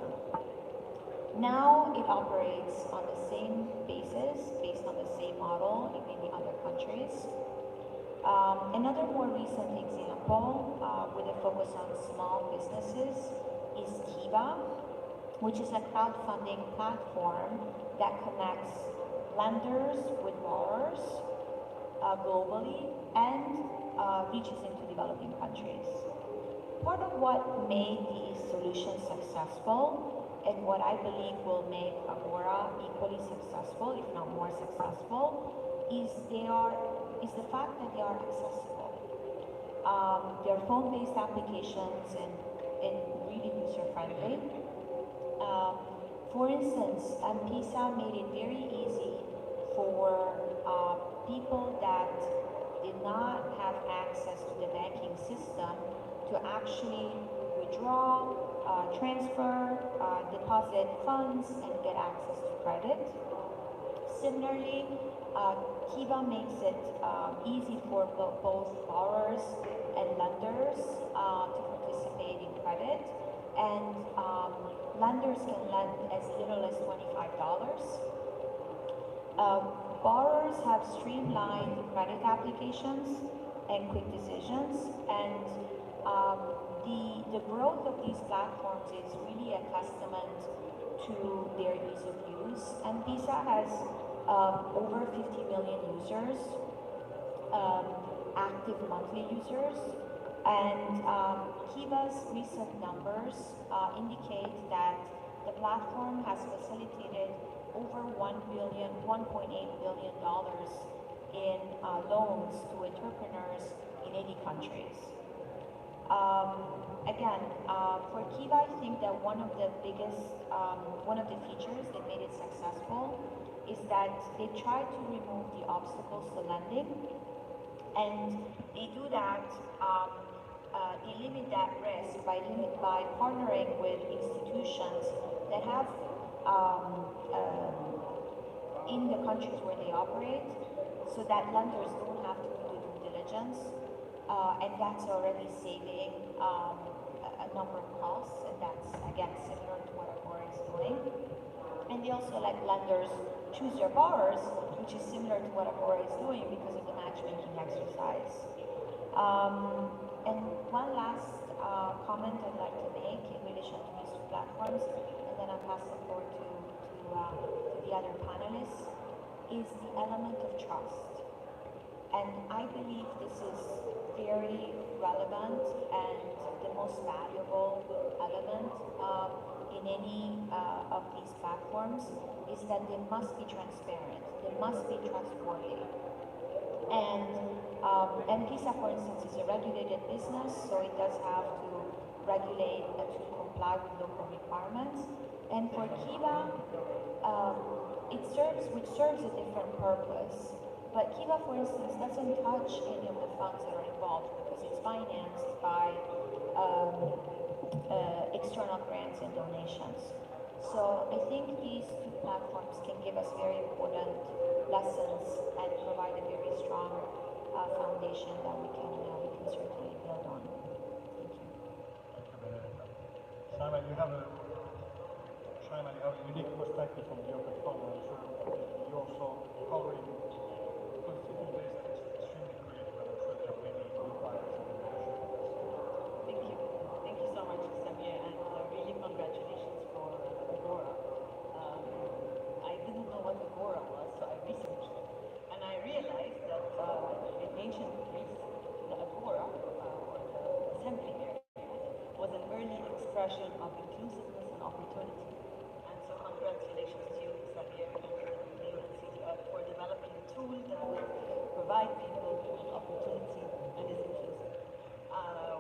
Now it operates on the same basis, based on the same model in many other countries. Another more recent example with a focus on small businesses is Kiva, which is a crowdfunding platform that connects lenders with borrowers globally and reaches into developing countries. Part of what made these solutions successful, and what I believe will make AGORA equally successful, if not more successful, is the fact that they are accessible. They're phone-based applications and really user-friendly. For instance, M-Pesa made it very easy for people that did not have access to the banking system to actually withdraw, transfer, deposit funds, and get access to credit. Similarly, Kiva makes it easy for both borrowers and lenders to participate in credit, and lenders can lend as little as $25. Borrowers have streamlined credit applications and quick decisions, and the growth of these platforms is really a testament to their ease of use. And Visa has over 50 million users, active monthly users, and Kiva's recent numbers indicate that the platform has facilitated over $1.8 billion in loans to entrepreneurs in 80 countries. Again, for Kiva, I think that one of the features that made it successful is that they try to remove the obstacles to lending, and they do that, they limit that risk by partnering with institutions that have in the countries where they operate, so that lenders don't have to do due diligence, and that's already saving a number of costs, and that's again similar to what AGORA is doing. And they also let lenders choose their borrowers, which is similar to what AGORA is doing because of the matchmaking exercise. And one last comment I'd like to make in relation to these two platforms, and then I'll pass the floor to the other panelists, is the element of trust. And I believe this is very relevant and the most valuable element in any of these platforms, is that they must be transparent, they must be trustworthy. And M-Pesa, for instance, is a regulated business, so it does have to regulate to comply with local requirements. And for Kiva, which serves a different purpose. But Kiva, for instance, doesn't touch any of the funds that are involved because it's financed by external grants and donations. So I think these two platforms can give us very important lessons and provide a very strong foundation that we can certainly build on. Thank you. Thank you, Benedetta. Simon, you have a unique perspective from the Open Fund. I'm sure you also covering constituent base that is extremely creative, and I'm sure there are many new expression of inclusiveness and opportunity. And so congratulations to you, Samir, and the UNCDF for developing a tool that will provide people with opportunity and is inclusive.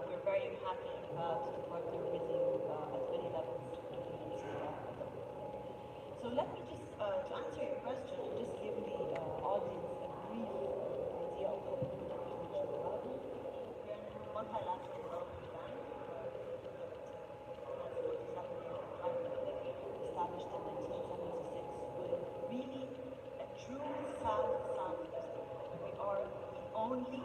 We're very happy and proud to partner with you at many levels in the UNCDF. So let me just, to answer your question, just give the audience a brief idea of what we're doing in international development. We're a multilateral development bank established in 1976 with really a true South-South history. We are the only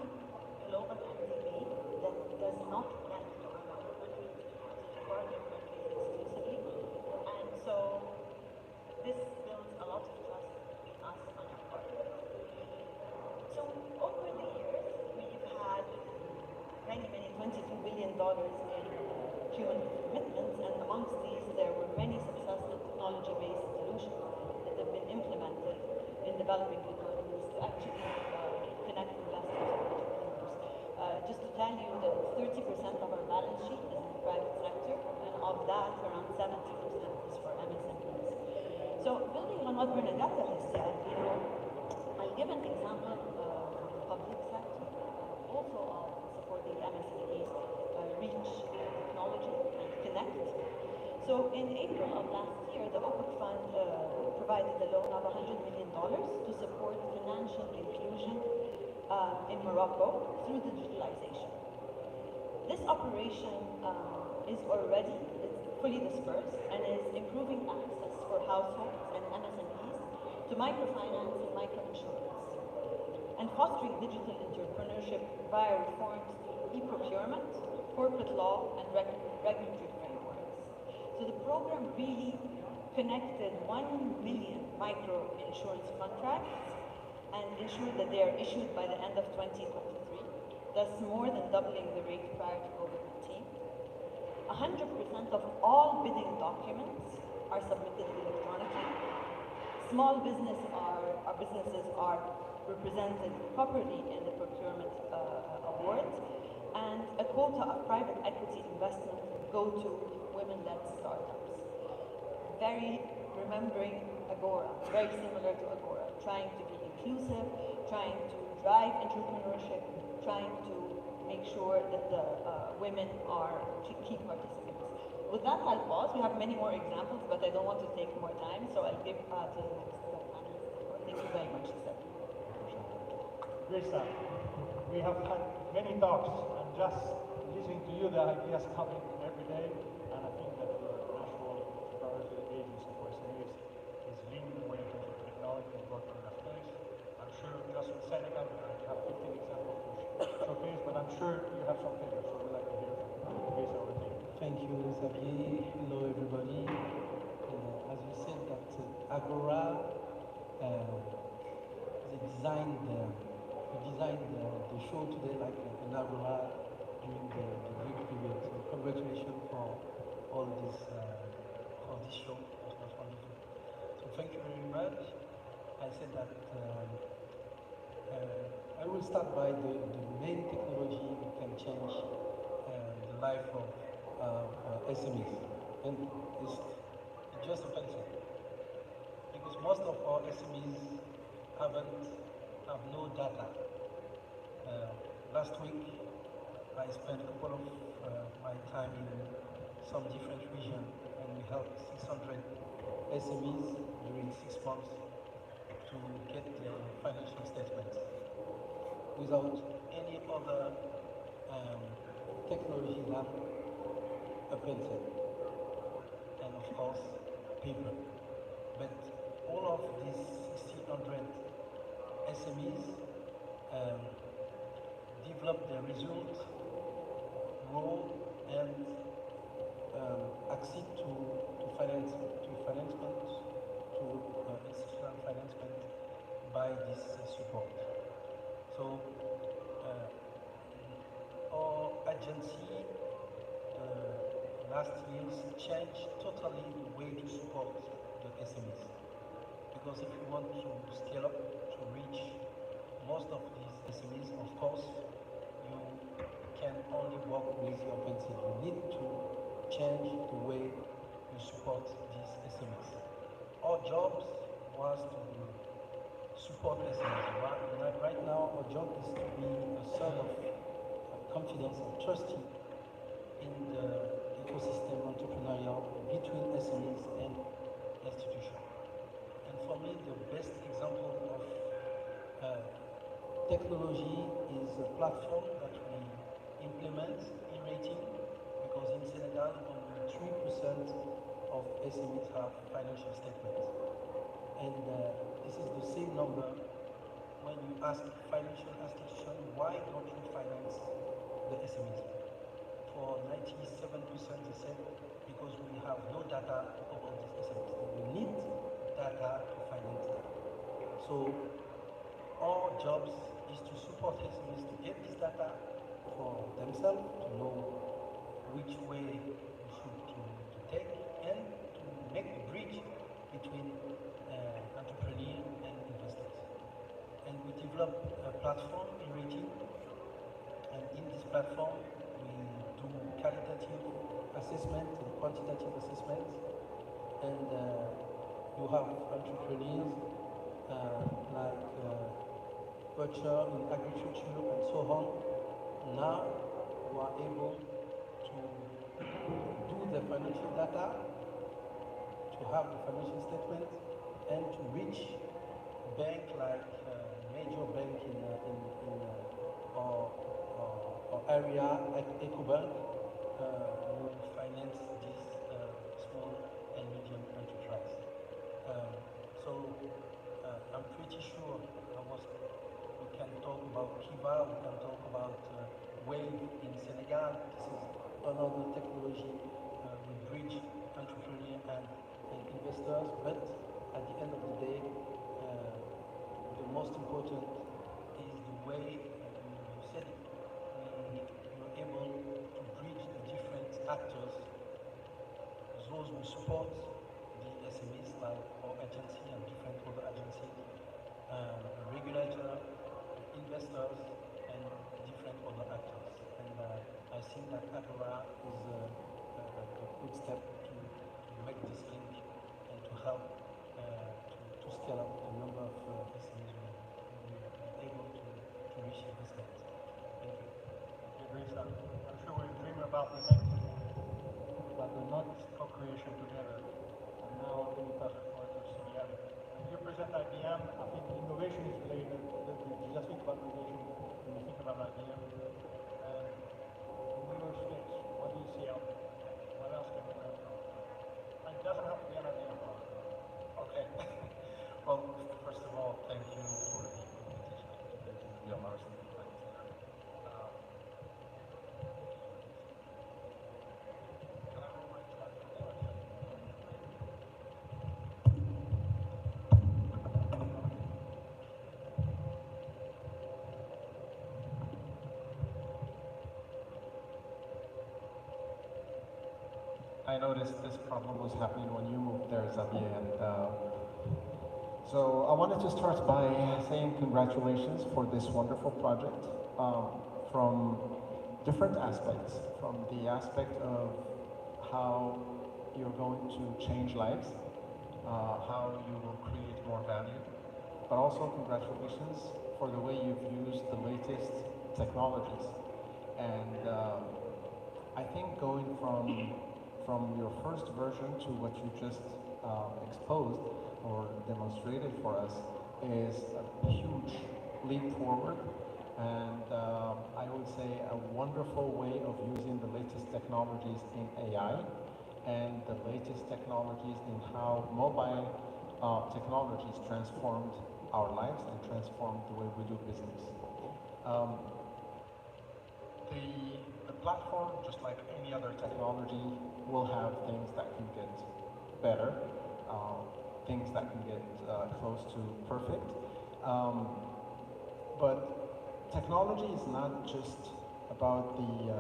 global entity that does not lend to our member countries, to partner countries exclusively. And so this builds a lot of trust between us and our partners. So over the years, we've had many, $22 billion in cumulative commitments, and amongst these, there were many successful technology-based solutions that have been implemented in developing economies to actually connect investors and entrepreneurs. Just to tell you that 30% of our balance sheet is in the private sector, and of that, around 70% is for MSMEs. So building on what Bernadetta has said, I'll give an example from the public sector, also of supporting MSMEs reach technology and connect. So in April of last year, the OPEC Fund provided a loan of $100 million to support financial inclusion in Morocco through digitalization. This operation is already fully dispersed and is improving access for households and MSMEs to microfinance and microinsurance, and fostering digital entrepreneurship via reforms to e-procurement, corporate law, and regulatory frameworks. So the program really connected 1 million micro-insurance contracts and ensured that they are issued by the end of 2023, thus more than doubling the rate prior to COVID-19. 100% of all bidding documents are submitted electronically. Small businesses are represented properly in the procurement awards, and a quota of private equity investment go to women-led startups. Remembering AGORA, very similar to AGORA, trying to be inclusive, trying to drive entrepreneurship, trying to make sure that the women are key participants. With that, I'll pause. We have many more examples, but I don't want to take more time, so I'll give to the next panelist. Thank you very much, Seth. Great stuff. We have had many talks, and just listening to you, the ideas coming every day, and I think that the National Priority Agency for SMEs is leading the way in terms of technology and working in that space. I'm sure just in Senegal, we have 15 examples to showcase, but I'm sure you have some figures, so we'd like to hear from you. Based on everything. Thank you, Xavier. Hello, everybody. As you said, that AGORA, we designed the show today like an AGORA during the Greek period. So congratulations for all this show. It was wonderful. So thank you very much. I said that I will start by the main technology that can change the life of SMEs, and it's just a pencil, because most of our SMEs have no data. Last week, I spent a couple of my time in some different regions, and we helped 600 SMEs during 6 months to get their financial statements without any other technology than a pencil and, of course, paper. But all of these 1,600 SMEs develop their results, grow, and accede to financement, to institutional financement by this support. So our agency last years changed totally the way to support the SMEs. Because if you want to scale up, to reach most of these SMEs, of course, you can only work with your pencil. You need to change the way you support these SMEs. Our jobs was to support SMEs. Right now, our job is to be a sort of confidence and trusty in the ecosystem entrepreneurial between SMEs and institutions. And for me, the best example of technology is a platform that we implement e-rating, because in Senegal, only 3% of SMEs have financial statements. And this is the same number when you ask financial institutions, why don't you finance the SMEs? For 97% they said, because we have no data about these SMEs. We need data to finance them. So our jobs is to support SMEs to get this data for themselves, to know which way we should to take, and to make the bridge between entrepreneurs and investors. And we develop a platform in rating, and in this platform we do qualitative assessment and quantitative assessment, and you have entrepreneurs like butcher in agriculture and so on. Now you are able to do the financial data, to have the financial statement, and to reach bank like major bank in our area, like EcoBank, who finance this small and medium enterprise. I'm pretty sure we can talk about Kiva, we can talk about Wave in Senegal. This is another technology. We bridge entrepreneurs and investors, but at the end of the day, the most important is the way you said it. You're able to bridge the different actors, those who support the SMEs like our agency and different other agencies, regulator, investors, and different other actors. And I think that AGORA is a good step to make this link and to help to scale up the number of SMEs we are able to reach investment. Thank you. Okay, great stuff. I'm sure we dream about the next, but the next co-creation together. And now let me pass the floor to CDM. When you present IBM, I think innovation is related. You just think about innovation when you think about IBM. And in your space, what do you see out there? What else can we learn from? It doesn't have to be an IBM product. Okay. Well, first of all, thank you for the invitation to be on our event. I noticed this problem was happening when you moved there, Xavier, and so I wanted to start by saying congratulations for this wonderful project from different aspects, from the aspect of how you're going to change lives, how you will create more value, but also congratulations for the way you've used the latest technologies. And I think going from your first version to what you just exposed or demonstrated for us is a huge leap forward, and I would say a wonderful way of using the latest technologies in AI and the latest technologies in how mobile technologies transformed our lives and transformed the way we do business. The platform, just like any other technology, will have things that can get better, things that can get close to perfect. But technology is not just about the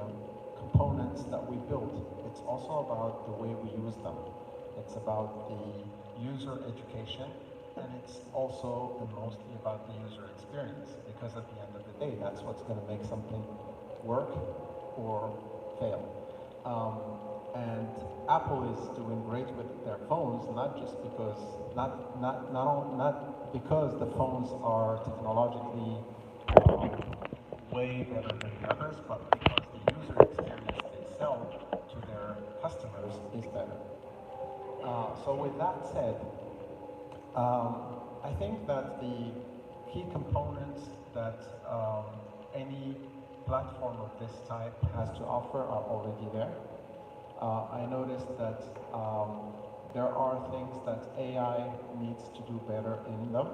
components that we build. It's also about the way we use them. It's about the user education, and it's also and mostly about the user experience, because at the end of the day, that's what's going to make something work or fail. And Apple is doing great with their phones, not just because not because the phones are technologically way better than the others, but because the user experience they sell to their customers is better. So with that said, I think that the key components that any platform of this type has to offer are already there. I noticed that there are things that AI needs to do better in them,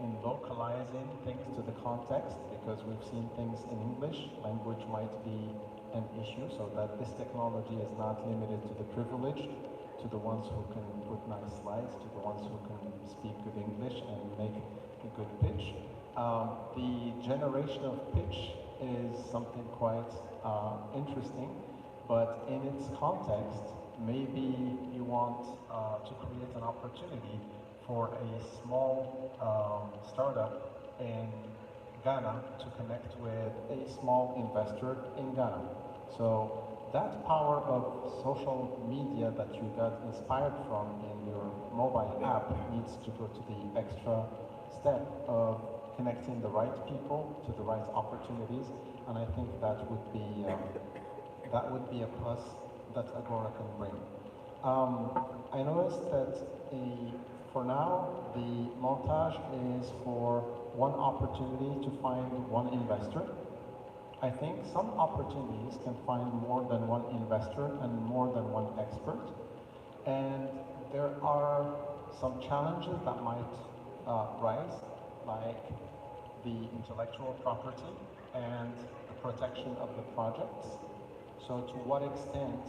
in localizing things to the context, because we've seen things in English, language might be an issue, so that this technology is not limited to the privileged, to the ones who can put nice slides, to the ones who can speak good English and make a good pitch. The generation of pitch is something quite interesting, but in its context, maybe you want to create an opportunity for a small startup in Ghana to connect with a small investor in Ghana. So that power of social media that you got inspired from in your mobile app needs to go to the extra step of connecting the right people to the right opportunities, and I think that would be a plus that Agora can bring. I noticed that for now, the montage is for one opportunity to find one investor. I think some opportunities can find more than one investor and more than one expert. And there are some challenges that might rise, like the intellectual property and the protection of the projects. So to what extent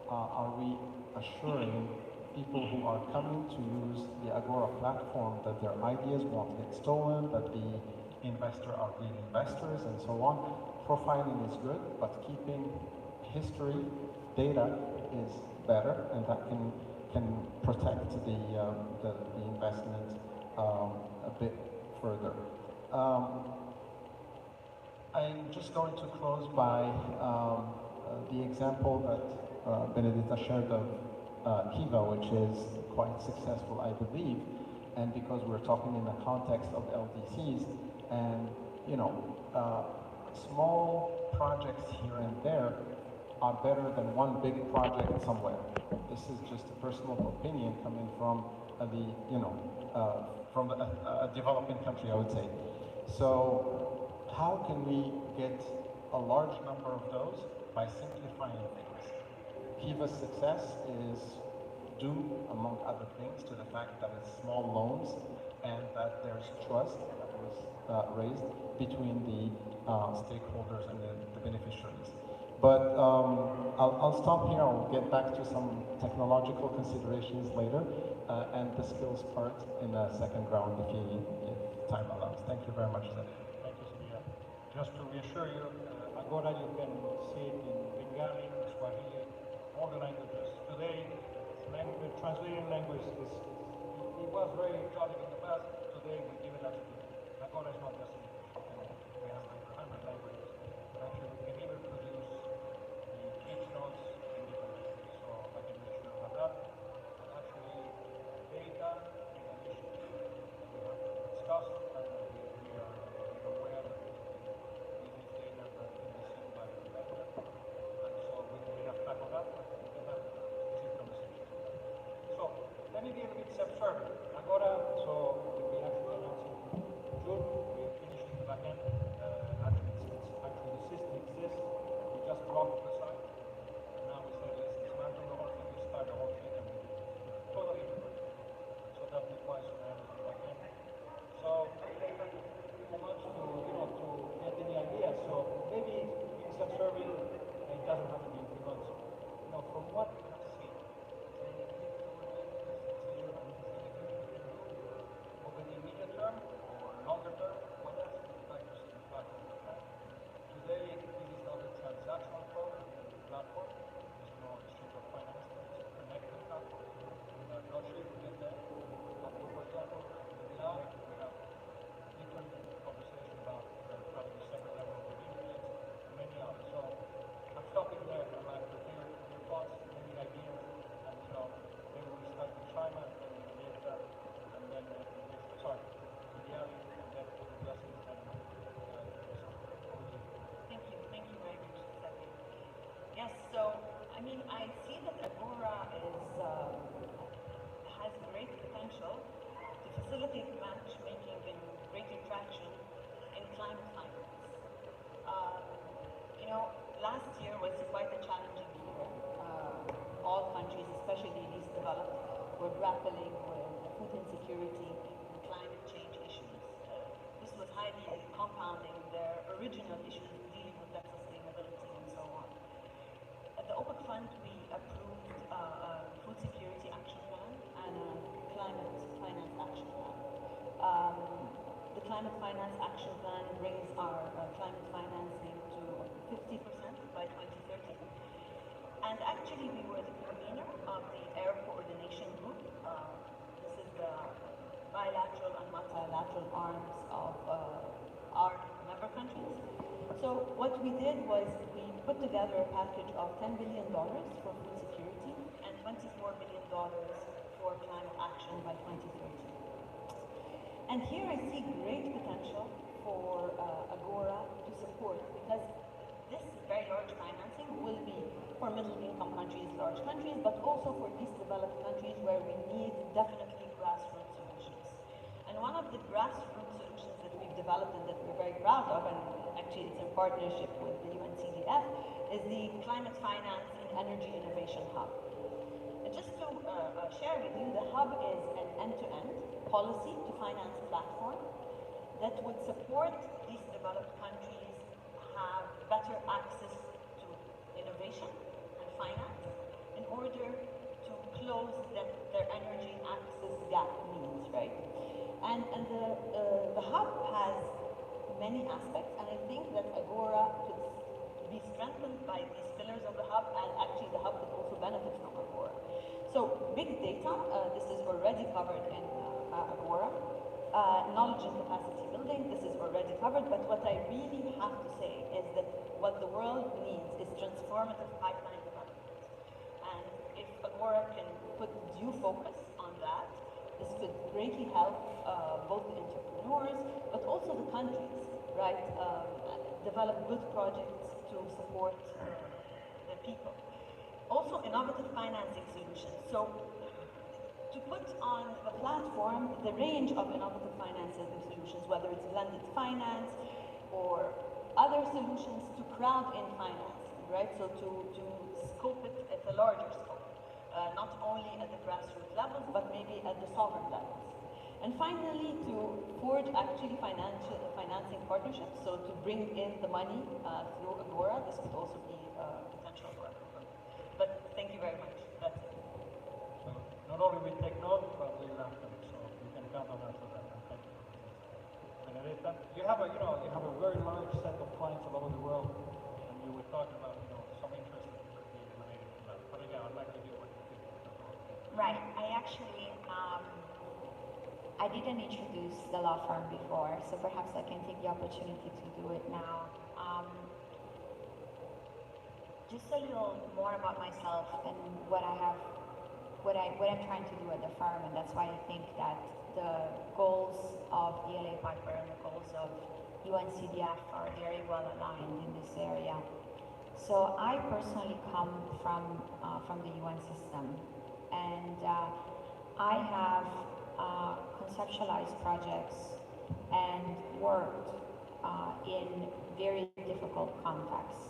are we assuring people who are coming to use the Agora platform that their ideas won't get stolen, that the investor are real investors, and so on? Profiling is good, but keeping history, data is better, and that can protect the investment a bit further. I'm just going to close by the example that Benedetta shared of Kiva, which is quite successful, I believe, and because we're talking in the context of LDCs, and small projects here and there are better than one big project somewhere. This is just a personal opinion coming from a developing country, I would say. So how can we get a large number of those? By simplifying things. Kiva's success is due, among other things, to the fact that it's small loans and that there's trust that was raised between the stakeholders and the beneficiaries. But I'll stop here. I'll get back to some technological considerations later and the skills part in a second round if time allows. Thank you very much, Zed. Thank you, Sylvia. Just to reassure you, Agora you can see it in Bengali, Swahili, all the languages. Today, translating language it was very chaotic in the past. Today we give it actually. Agora is not just English. We have 100 languages. But actually we can even produce the speech notes in different languages. So I can make sure of that. And actually data is an issue that we have discussed, and we are aware that this is data that can be seen by the vendor. And so we have tackled that, but we can have specific conversations on that. So let me be a little bit self-serving. Agora, so we actually announced in June, we finished the backend. Actually the system exists. We just blocked the site. And now we said let's dismantle the whole thing, restart the whole thing, and totally different. So that requires an energy backend. So too much to get any ideas. So maybe being self-serving, it doesn't have to be 3 months. From what we have seen, it's a were grappling with food insecurity and climate change issues. This was highly compounding their original issues dealing with that sustainability and so on. At the OPEC Fund, we approved a food security action plan and a climate finance action plan. The climate finance action plan brings our climate financing to 50% by 2030. And actually, we were the convener of the Air Coordination Group. This is the bilateral and multilateral arms of our member countries. So what we did was we put together a package of $10 billion for food security and $24 billion for climate action by 2030. And here I see great potential for AGORA to support, because this very large financing will be for middle-income countries, large countries, but also for least developed countries where we need definitely grassroots solutions. And one of the grassroots solutions that we've developed and that we're very proud of, and actually it's in partnership with the UNCDF, is the Climate Finance and Energy Innovation Hub. And just to share with you, the hub is an end-to-end policy to finance platform that would support these developed countries have better access to innovation and finance in order to close their energy access gap needs, right? And the hub has many aspects, and I think that AGORA could be strengthened by these pillars of the hub, and actually the hub could also benefit from AGORA. So big data, this is already covered in AGORA. Knowledge and capacity building, this is already covered, but what I really have to say is that what the world needs is transformative pipeline development. And if AGORA can put due focus on that, this could greatly help both the entrepreneurs, but also the countries, right, develop good projects to support the people. Also, innovative financing solutions. So, to put on the platform the range of innovative financing solutions, whether it's blended finance or other solutions to crowd in financing, right? So to scope it at a larger scope, not only at the grassroots levels, but maybe at the sovereign levels. And finally, to forge actually financing partnerships, so to bring in the money through AGORA, this could also be potential for AGORA. But thank you very much. That's it. So not only we take note, but we learn them. So you can count on us for that. And thank you. Benedetta, you have a very large set of clients all over the world, and you were talking about some interest that could be emanating from that. But again, I'd like to hear what you think. Right. I actually I didn't introduce the law firm before, so perhaps I can take the opportunity to do it now. Just a little more about myself and what I'm trying to do at the firm, and that's why I think that the goals of ELA Piper and the goals of UNCDF are very well aligned in this area. So I personally come from the UN system, and I have conceptualized projects and worked in very difficult contexts.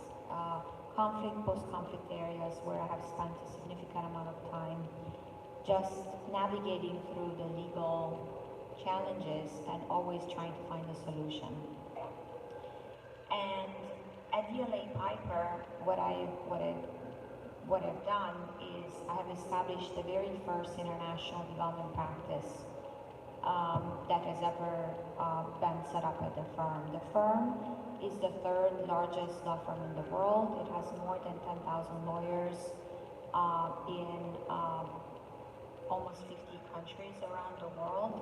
Conflict, post-conflict areas where I have spent a significant amount of time just navigating through the legal challenges and always trying to find a solution. And at ELA Piper, what I've done is I have established the very first international development practice that has ever been set up at the firm. The firm is the third largest law firm in the world. It has more than 10,000 lawyers in almost 50 countries around the world,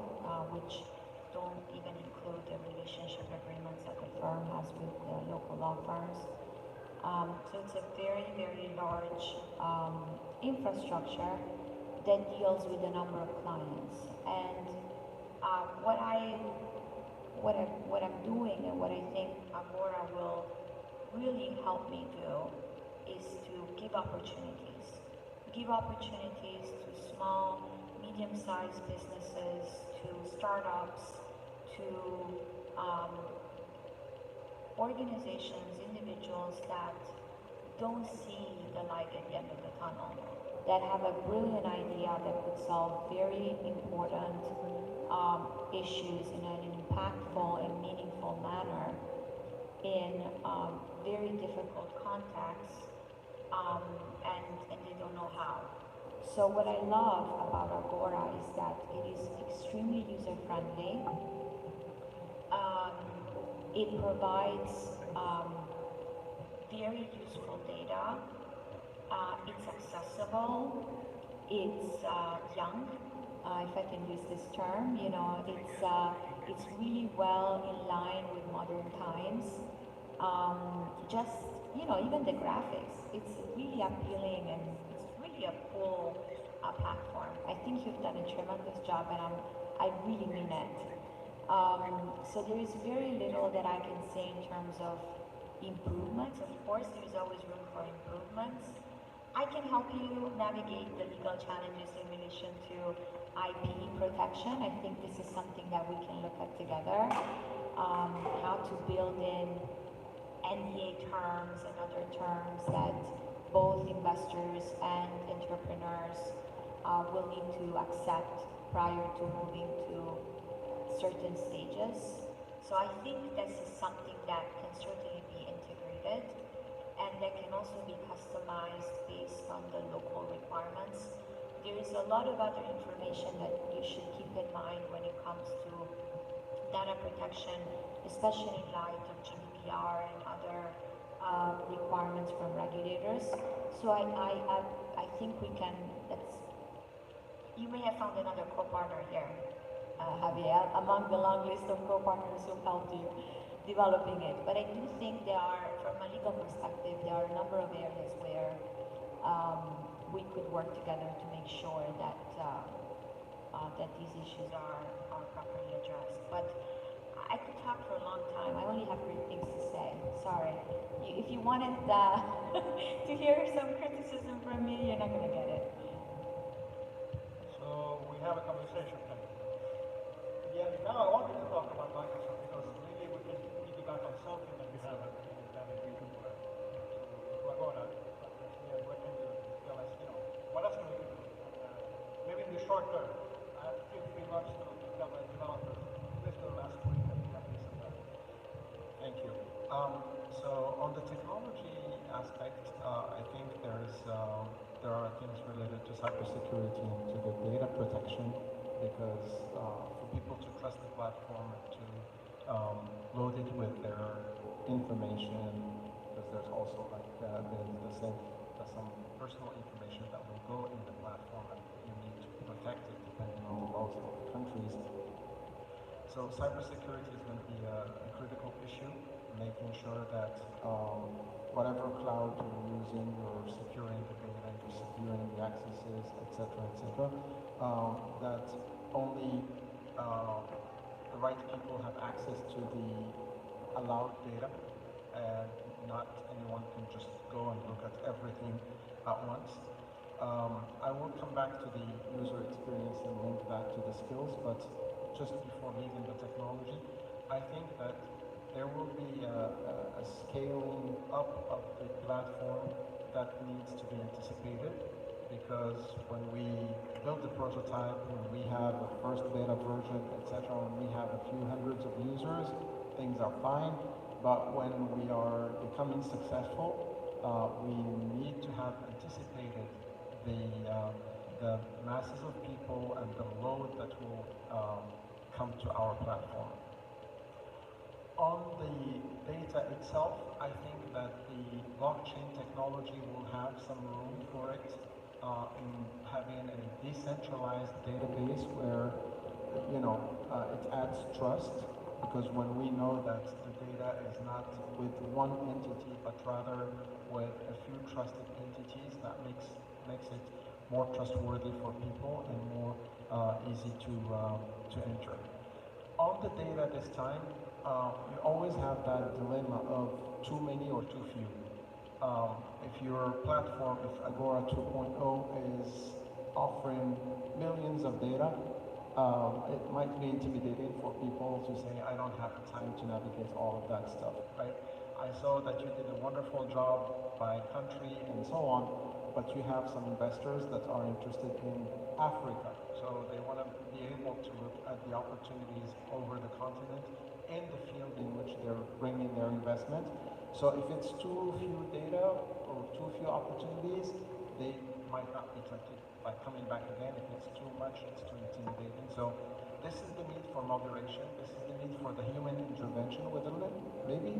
which don't even include the relationship agreements that the firm has with the local law firms. So it's a very, very large infrastructure that deals with a number of clients. And what I'm doing and what I think AGORA will really help me do is to give opportunities to small, medium-sized businesses, to startups, to organizations, individuals that don't see the light at the end of the tunnel. that have a brilliant idea that could solve very important issues in an impactful and meaningful manner in very difficult contexts, and they don't know how. So what I love about Agora is that it is extremely user-friendly. It provides very useful data. It's accessible. It's young, if I can use this term. You know, it's really well in line with modern times. Just, you know, even the graphics, it's really appealing and it's really a cool platform. I think you've done a tremendous job, and I really mean it. So there is very little that I can say in terms of improvements. Of course, there is always room for improvements. I can help you navigate the legal challenges in relation to IP protection. I think this is something that we can look at together. How to build in NDA terms and other terms that both investors and entrepreneurs will need to accept prior to moving to certain stages. So I think this is something that can certainly be integrated and that can also be customized based on the local requirements. There is a lot of other information that you should keep in mind when it comes to data protection, especially in light of GDPR and other requirements from regulators. So I think we can, you may have found another co-partner here, Javier, among the long list of co-partners who helped you developing it. But I do think there are, from a legal perspective, there are a number of areas where we could work together to make sure that that these issues are properly addressed. But I could talk for a long time. I only have great things to say. Sorry. If you wanted to hear some criticism from me, you're not going to get it. So we have a conversation. Yeah, now I wanted to talk about Microsoft because maybe we can piggyback on something that you have done in YouTube. So Agora, yeah, what can you tell us? You know, what else can we do? Maybe in the short term, I have 3 months to tell the developers. Let's do last week and we have this and that. Thank you. So on the technology aspect, I think there are things related to cybersecurity and to the data protection, because for people to trust the platform, to load it with their information, because there's also like some personal information that will go in the platform, and you need to protect it depending on the laws of the countries. So cybersecurity is going to be a critical issue, making sure that whatever cloud you're using, you're securing the data, you're securing the accesses, etc., that only the right people have access to the allowed data, and not anyone can just go and look at everything at once. I will come back to the user experience and link that to the skills, but just before leaving the technology, I think that there will be a scaling up of the platform that needs to be anticipated, because when we build the prototype, when we have the first beta version, etc., when we have a few hundreds of users, things are fine. But when we are becoming successful, we need to have anticipated the masses of people and the load that will come to our platform. On the data itself, I think that the blockchain technology will have some room for it in having a decentralized database where, it adds trust, because when we know that the data is not with one entity, but rather with a few trusted entities, that makes it more trustworthy for people and more easy to enter. On the data this time, you always have that dilemma of too many or too few. If your platform, if Agora 2.0 is offering millions of data, it might be intimidating for people to say, I don't have time to navigate all of that stuff, right? I saw that you did a wonderful job by country and so on, but you have some investors that are interested in Africa. So they want to be able to look at the opportunities over the continent in the field in which they're bringing their investment. So if it's too few data or too few opportunities, they might not be tempted by coming back again. If it's too much, it's too intimidating. So this is the need for moderation. This is the need for the human intervention within it, maybe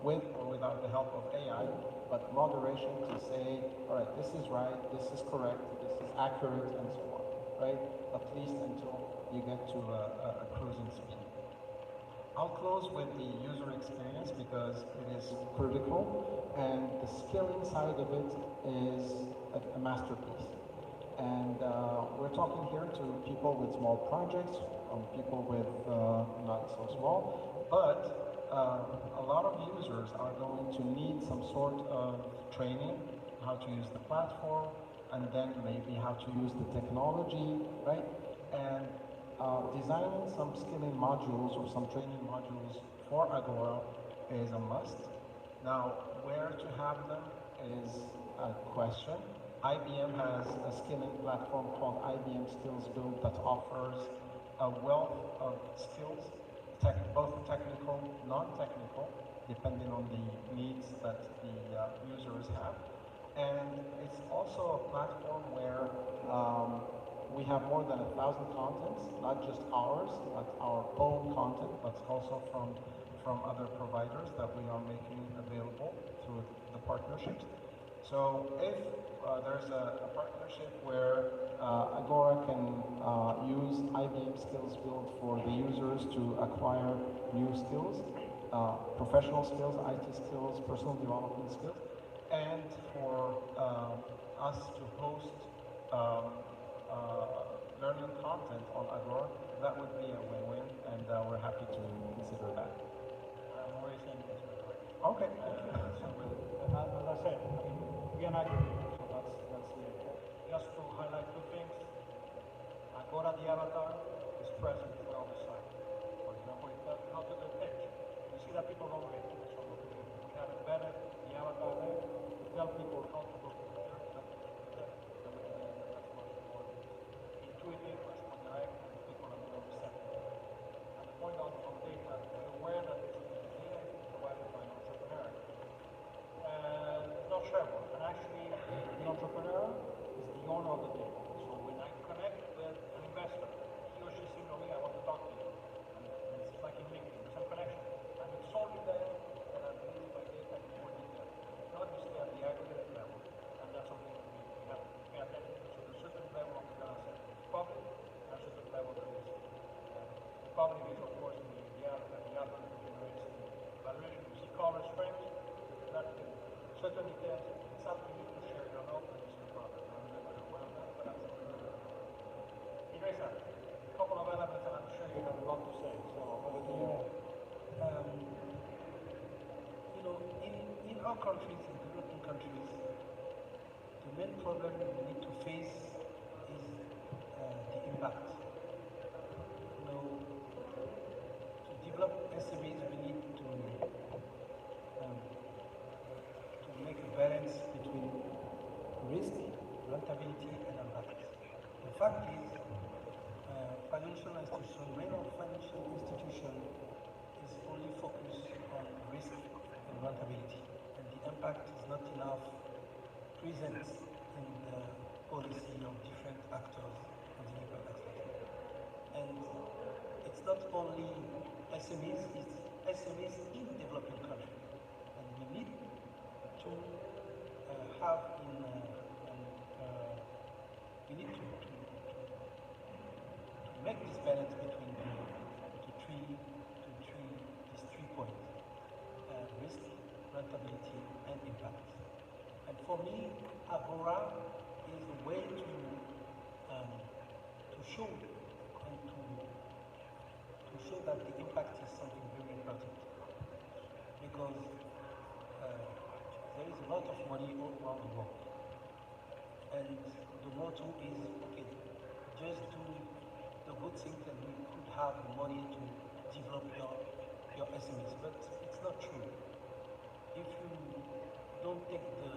with or without the help of AI, but moderation to say, all right, this is right, this is correct, this is accurate, and so on, right? At least until you get to a cruising speed. I'll close with the user experience because it is critical, and the skilling side of it is a masterpiece. And we're talking here to people with small projects, people with not so small, but a lot of users are going to need some sort of training, how to use the platform, and then maybe how to use the technology, right? And designing some skilling modules or some training modules for Agora is a must. Now, where to have them is a question. IBM has a skilling platform called IBM Skills Build that offers a wealth of skills, both technical, non-technical, depending on the needs that the users have. And it's also a platform where we have more than 1,000 contents, not just ours, not our own content, but also from other providers that we are making available through the partnerships. So if there's a partnership where Agora can use IBM Skills Build for the users to acquire new skills, professional skills, IT skills, personal development skills, and for us to host learning content on Agora, that would be a win-win, and we're happy to consider that. I'm already saying yes, by the way. Okay. So as I said, I mean, we are an aggregator, so that's the idea. Just to highlight two things, Agora the avatar is present throughout the site. For example, if you go to the page, you see that people don't read. So we have embedded the avatar there to tell people how to go to the page. That's much more intuitive, much more direct, and people are more receptive. And the point on data, we're aware that this data is provided by an entrepreneur. And it's not shareable. And actually, the entrepreneur is the owner of the data. So when I connect with an investor, he or she signals me, I want to talk to you. And it's like in LinkedIn, there's some connection. And it's only then that I release my data in more detail. Not just at the aggregate level. And that's something that we have to pay attention to. So there's a certain level of data set that is public, and a certain level that is public is, of course, the algorithm generates the evaluation. You see colors, frames, that certain details, it's up to you to share your know and it's your product. I don't know if you're aware of that, but that's Idrissa, a couple of elements, and I'm sure you have a lot to say, so over to you. You know, in our countries, in developing countries, the main problem we need to face is the impact. You know, to develop SMEs, we need to make a balance between risk, rentability, and impact. The fact is, financial institution, many of financial institution is only focused on risk and rentability, and the impact is not enough present in the policy of different actors on the different actors. And it's not only SMEs, it's SMEs in developing countries, and we need to have we need to make this balance between these 3 points: risk, rentability, and impact. And for me, Agora is a way to show and to show that the impact is something very important, because there is a lot of money all around the world, and the motto is, okay, just do the good things and we could have the money to develop your SMEs, but it's not true. If you don't take the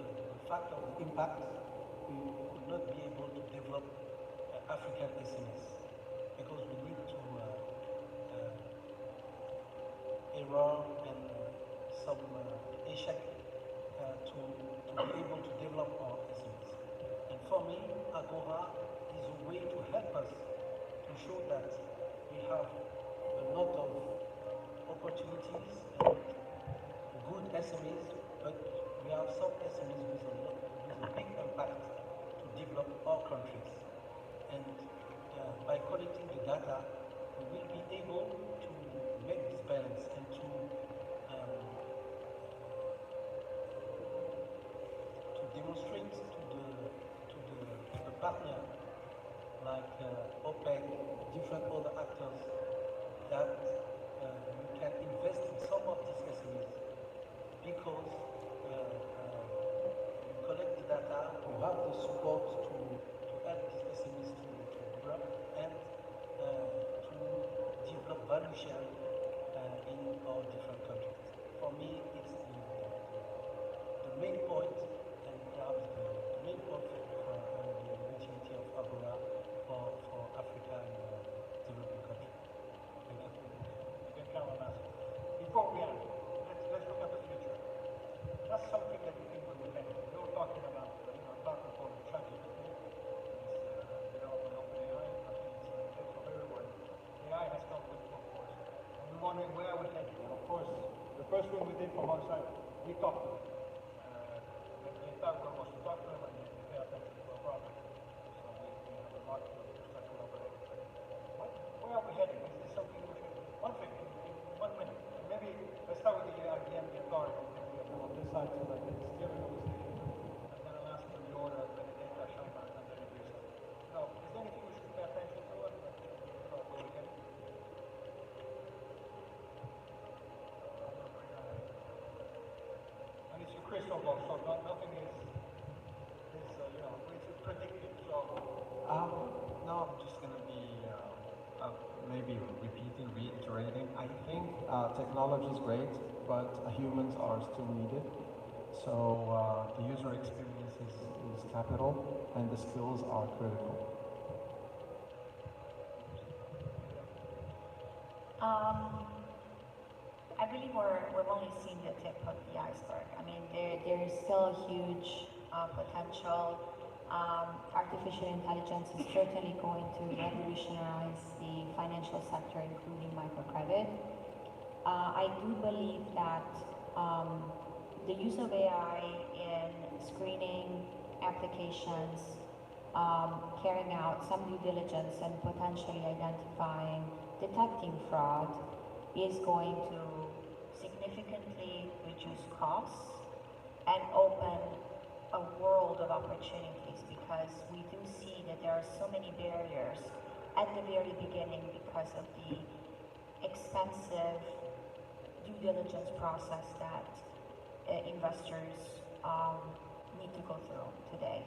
fact of the impact, we could not be able to develop African SMEs because we need to error and some échec to be able to develop our SMEs. And for me, AGORA is a way to help us to show that we have a lot of opportunities and good SMEs, but we have some SMEs with a big impact to develop our countries. And by collecting the data, we will be able to make this balance and to demonstrate to the partner like OPEC, different other actors that we can invest in some of these SMEs because we collect the data, we have the support to help these SMEs to develop and to develop value sharing in our different countries. For me, it's the main point and perhaps the main point for the utility of AGORA for Africa and developing countries. Thank you. You can count on us. Before we end, let's look at the future. That's something that you think will be better. You're talking about, talking for ChatGPT, this development of AI. I think it's good for everyone. AI has come with it, of course. And we're wondering where we're heading. And of course, the first thing we did from our side, we talked to them. The entire world was to talk to them and they pay attention to our problem. So we have a lot to start collaborating. Where are we heading? Is this something we should, one thing, in 1 minute, and maybe let's start with the IBM, the authority, on this side so that it's steering of the station, and then I'll ask for the order, Benedetta, Shama, and then Idrissa. Now, is there anything we should pay attention to and where we're heading? And it's your crystal ball, so nothing is it's predicted, so. No, I'm just going to be maybe reiterating. I think technology is great, but humans are still needed. So the user experience is capital, and the skills are critical. I believe we've only seen the tip of the iceberg. I mean, there is still huge potential. Artificial intelligence is certainly going to revolutionize the financial sector, including microcredit. I do believe that the use of AI in screening applications, carrying out some due diligence and potentially detecting fraud is going to significantly reduce costs and open a world of opportunities, because we do see that there are so many barriers at the very beginning because of the expensive due diligence process that investors need to go through today.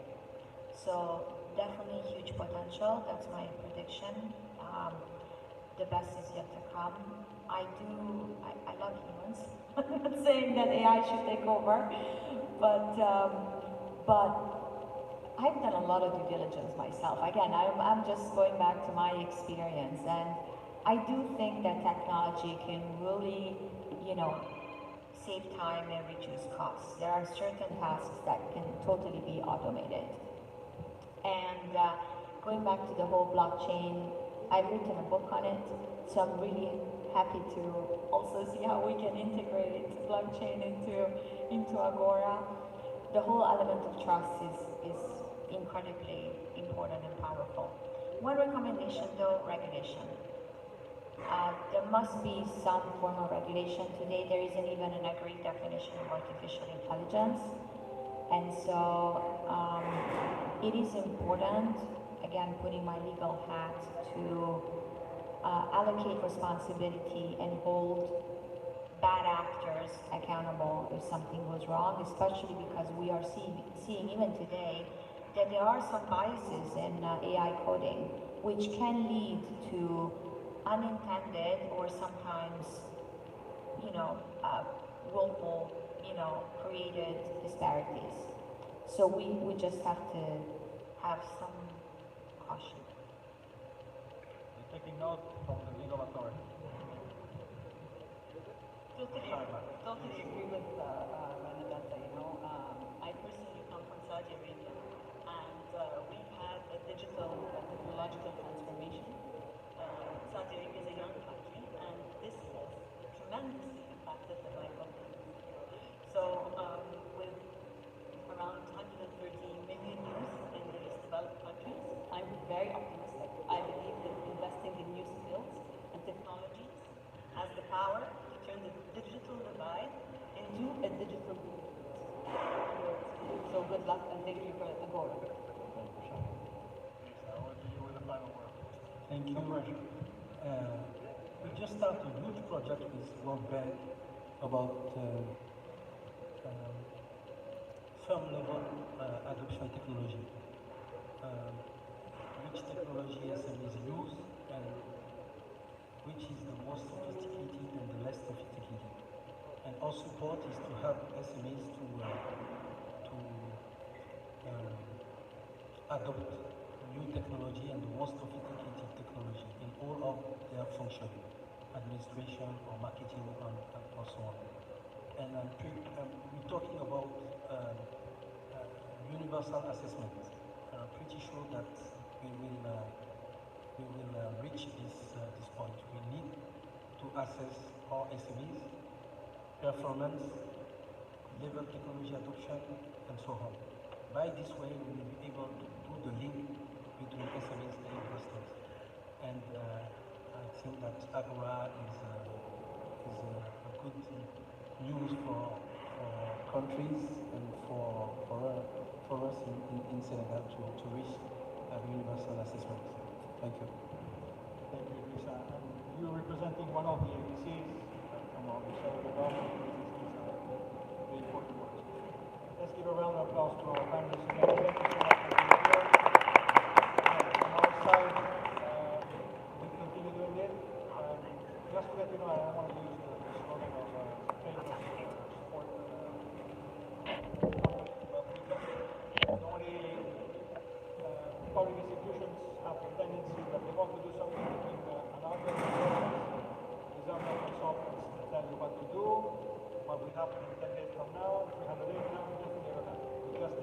So definitely huge potential. That's my prediction. The best is yet to come. I love humans. I'm not saying that AI should take over, but I've done a lot of due diligence myself. Again, I'm just going back to my experience, and I do think that technology can really, save time and reduce costs. There are certain tasks that can totally be automated. And going back to the whole blockchain, I've written a book on it, so I'm really happy to also see how we can integrate blockchain into AGORA. The whole element of trust is incredibly important and powerful. One recommendation though, regulation. There must be some form of regulation. Today there isn't even an agreed definition of artificial intelligence. And so it is important, again, putting my legal hat, to allocate responsibility and hold bad actors accountable if something goes wrong, especially because we are seeing even today that there are some biases in AI coding, which can lead to unintended or sometimes, willful, created disparities. So we just have to have some caution. You're taking note from the legal authority. Totally agree with Renadata. I personally come from Saudi Arabia, and we've had a digital technological transformation. Saudi Arabia is a young country, and this has tremendously impacted the life of the youth. So with around 130 million youth in the least developed countries, I'm very optimistic. I believe that investing in new skills and technologies has the power to turn the digital divide into a digital movement. So good luck and thank you for AGORA. Thank you. We just started a huge project with World Bank about firm level adoption technology. Which technology SMEs use and which is the most sophisticated and the less sophisticated. And our support is to help SMEs to adopt new technology and the most sophisticated technology in all of their function, administration or marketing or so on. And we're talking about universal assessment. I'm pretty sure that we will reach this point. We need to assess our SMEs, performance, level technology adoption, and so on. By this way, we will be able to do the link between SMEs and investors. And I think that AGORA is a good news for countries and for us in Senegal to reach a universal assessment. Thank you. Thank you, Idrissa. And you representing one of the ABCs from our Israeli government, this is the important work. Let's give a round of applause to our panelists again. Thank you so much for being here. From our side, we continue doing it. Just to let you know, I don't want to use the slogan of trade support. Normally, public institutions have a tendency that they want to do something between another these are not consultants that tell you what to do, what will happen in 10 days from now, 300 days from now, we just never happen. We just